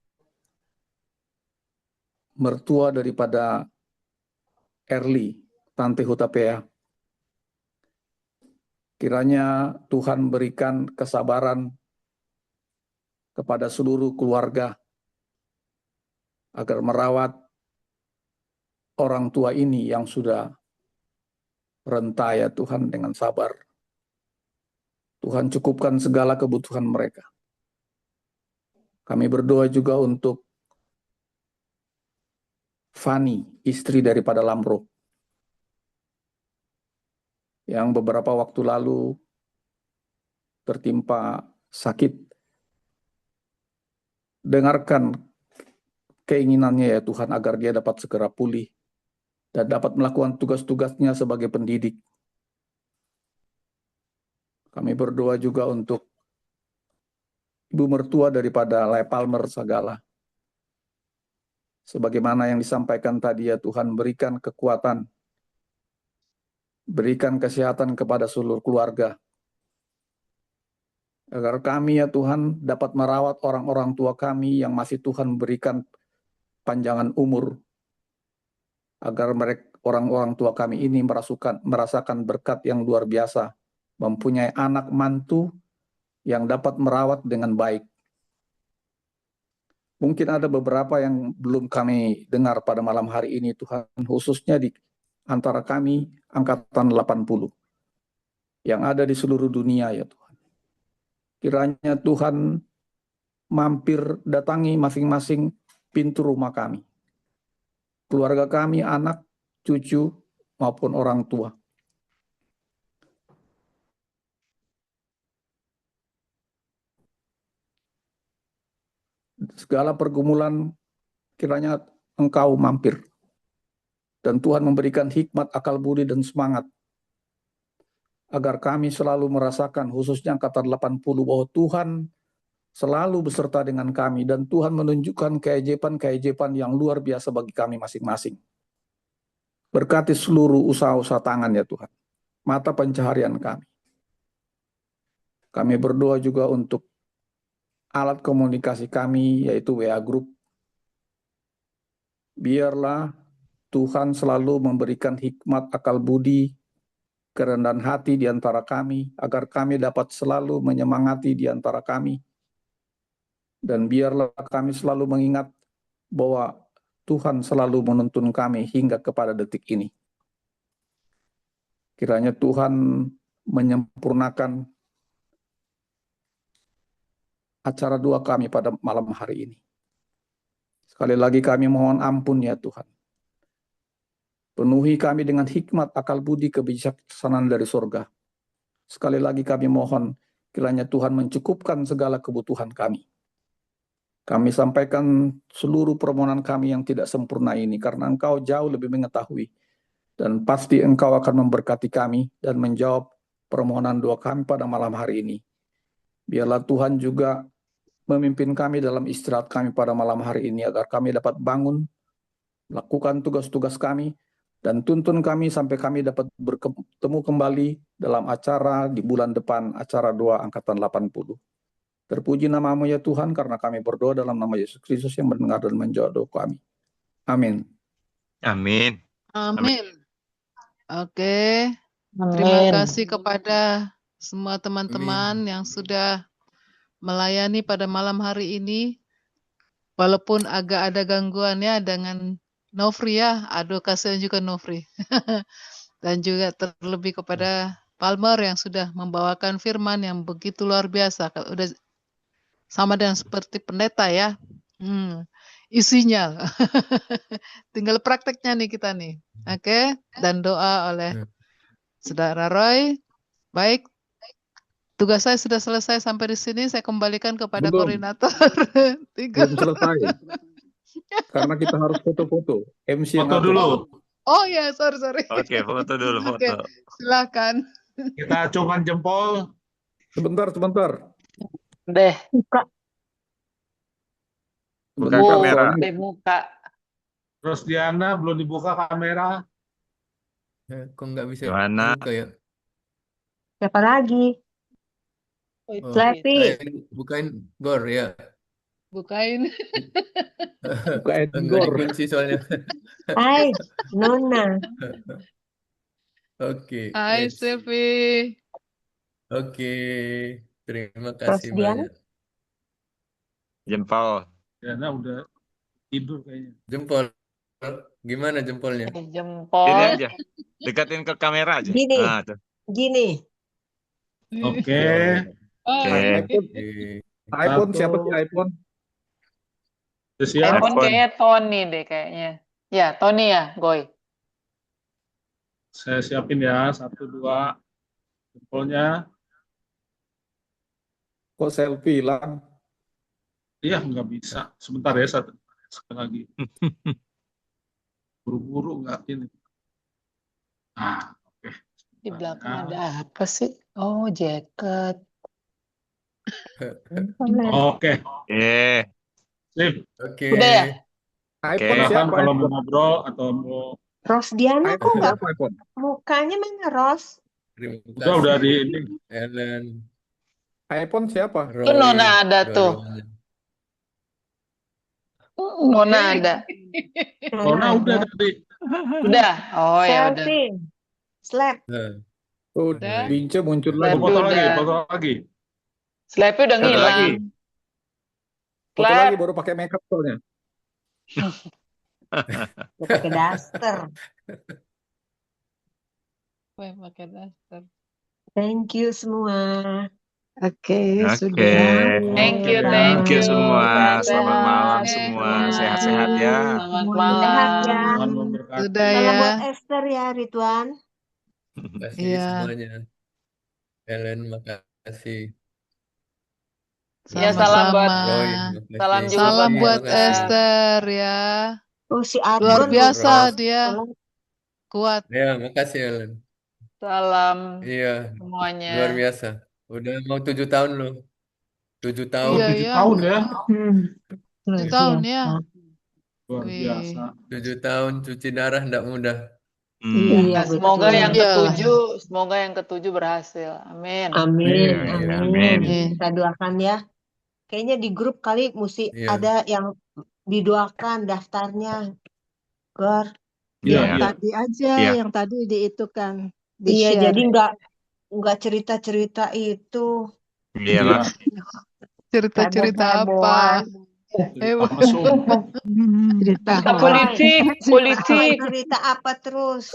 mertua daripada Erli, Tante Hutapea. Kiranya Tuhan berikan kesabaran kepada seluruh keluarga agar merawat orang tua ini yang sudah renta ya Tuhan dengan sabar. Tuhan cukupkan segala kebutuhan mereka. Kami berdoa juga untuk Fani, istri daripada Lamro, yang beberapa waktu lalu tertimpa sakit. Dengarkan keinginannya ya Tuhan agar dia dapat segera pulih dan dapat melakukan tugas-tugasnya sebagai pendidik. Kami berdoa juga untuk ibu mertua daripada Lai Palmer Sagala. Sebagaimana yang disampaikan tadi ya Tuhan, berikan kekuatan, berikan kesehatan kepada seluruh keluarga. Agar kami ya Tuhan dapat merawat orang-orang tua kami yang masih Tuhan berikan panjangan umur. Agar mereka orang-orang tua kami ini merasakan berkat yang luar biasa. Mempunyai anak mantu yang dapat merawat dengan baik. Mungkin ada beberapa yang belum kami dengar pada malam hari ini Tuhan, khususnya di antara kami angkatan 80 yang ada di seluruh dunia ya Tuhan. Kiranya Tuhan mampir datangi masing-masing pintu rumah kami. Keluarga kami, anak, cucu, maupun orang tua. Segala pergumulan kiranya Engkau mampir. Dan Tuhan memberikan hikmat, akal budi, dan semangat. Agar kami selalu merasakan, khususnya angkatan 80, bahwa Tuhan selalu beserta dengan kami. Dan Tuhan menunjukkan keajaiban-keajaiban yang luar biasa bagi kami masing-masing. Berkati seluruh usaha-usaha tangan ya Tuhan. Mata pencaharian kami. Kami berdoa juga untuk alat komunikasi kami, yaitu WA Group. Biarlah Tuhan selalu memberikan hikmat, akal budi, kerendahan hati di antara kami, agar kami dapat selalu menyemangati di antara kami. Dan biarlah kami selalu mengingat bahwa Tuhan selalu menuntun kami hingga kepada detik ini. Kiranya Tuhan menyempurnakan acara doa kami pada malam hari ini. Sekali lagi kami mohon ampun ya Tuhan. Penuhi kami dengan hikmat, akal budi, kebijaksanaan dari surga. Sekali lagi kami mohon kiranya Tuhan mencukupkan segala kebutuhan kami. Kami sampaikan seluruh permohonan kami yang tidak sempurna ini karena Engkau jauh lebih mengetahui. Dan pasti Engkau akan memberkati kami dan menjawab permohonan doa kami pada malam hari ini. Biarlah Tuhan juga memimpin kami dalam istirahat kami pada malam hari ini agar kami dapat bangun, melakukan tugas-tugas kami, dan tuntun kami sampai kami dapat bertemu kembali dalam acara di bulan depan, acara doa Angkatan 80. Terpuji nama-Mu ya Tuhan, karena kami berdoa dalam nama Yesus Kristus yang mendengar dan menjawab doa kami. Amin. Amin. Amin. Oke. Terima kasih kepada semua teman-teman yang sudah melayani pada malam hari ini. Walaupun agak ada gangguannya dengan Nofri ya. Aduh, kasihan juga Nofri. Dan juga terlebih kepada Palmer yang sudah membawakan firman yang begitu luar biasa. Udah sama dengan seperti pendeta ya. Isinya. Tinggal prakteknya nih kita nih. Oke. Dan doa oleh Saudara Roy. Baik. Tugas saya sudah selesai sampai di sini. Saya kembalikan kepada koordinator. Belum selesai. Karena kita harus foto-foto. MC yang Foto dulu. Oh ya, sorry. Oke, foto dulu, foto. Oke, silakan. Kita acungkan jempol. Sebentar. Deh. Buka kamera. Dibuka. Terus Diana belum dibuka kamera. Kok nggak bisa Yohana. buka ya? Siapa lagi? Slappy. Bukain Gor ya. Bukain. Bukain Nggak Gor. dikunci soalnya. Hai, Nona. Oke. Hai yes. Silvi. Oke. Terima Terus kasih Diana? banyak. Jempol. Diana udah tidur kayaknya. Jempol. Gimana jempolnya? Jempol. Ini aja. Dekatin ke kamera aja. Gini. Nah, tuh. Gini. Oke. iPhone siapa sih iPhone? Siap. iPhone kayaknya Tony deh kayaknya. Ya, Tony ya, Goy. Saya siapin ya. 1, 2. Jempolnya. Kok selfie hilang? Iya, nggak bisa. Sebentar ya, sekali lagi. Buru-buru nggak ini. Nah, oke. Di belakang ada apa sih? Oh, jaket. Oke. Sip. Oke. Udah ya? iPhone Silakan siapa? kalau mau ngobrol atau mau Ros Diana kok nggak iPhone? mukanya mana Ros? Terima udah kasih. di ini. Ellen. iPhone siapa? Itu Nona ada tuh. Nona ada. Nona udah tadi. Udah. Oh ya udah. Selfie. Slap. Udah. Bince muncul lagi. Foto lagi, foto lagi. Slappy udah Foto ngilang. lagi. Foto lagi baru pakai makeup soalnya. Pakai daster. Pakai daster. Thank you semua. Oke, Oke. sudah. Thank you semua. Selamat malam semua. Sehat-sehat ya. Selamat Sehat ya. Tuhan memberkati. Sudah Salam ya. buat Esther ya, Ridwan. Terima kasih Iya. semuanya. Ellen, makasih. Ya, salam buat Sama-sama. Roy, makasih. salam juga Salam buat Esther. Esther ya. Oh, si Luar Arbon biasa Ros. dia. Kuat. Ya, makasih Ellen. Salam Iya, semuanya. luar biasa. Udah mau 7 tahun loh. 7 tahun. Iya, 7 ya. tahun ya. 7 tahun ya. Luar Wih. biasa. 7 tahun cuci darah enggak mudah. Iya, Semoga betul. yang Iya. ketujuh berhasil. Amin. Amin, Iya, iya, amin. amin. Kita doakan ya. Kayaknya di grup kali mesti Iya. ada yang didoakan daftarnya. Gor. Iya, Yang iya. tadi aja, Iya. yang tadi diitukan, Iya, di-share. jadi nggak cerita-cerita itu. Iyalah. Cerita-cerita apa? Heboh-hebohan. Heboh. Mesum. Cerita Kita hoax. politik. Cerita apa terus?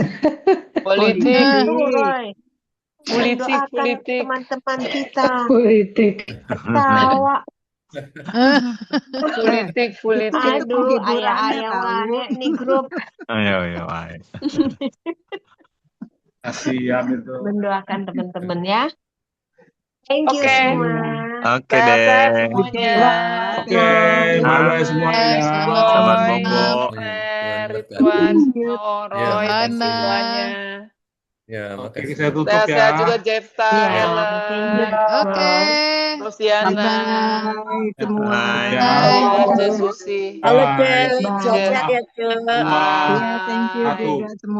Politik. Itu Roy. Politik, Mendoakan politik. teman-teman kita. Politik. Tawa. Politik. Aduh, hiburannya ayah-ayah tahu. wae nih grup Ayo, ayo. Kasihan itu. mendoakan teman-teman ya. Thank you Oke. semua. Oke Sehat-sehat deh. semuanya. Oke, bye-bye semuanya. Selamat Selamat malam. bobo. Ridwan, Ya, Roy, dan Yohana. semuanya. Ya, Oke, makasih. saya tutup Sehat-sehat ya. juga Jepta, Ya, Ellen, thank you. Oke. Rosiana, Bye semua. Bye. Ya. Anje Susi. Halo, Bye. Cek. Sehat-sehat ya, Cek. Dua, Ya, thank you satu. juga semua.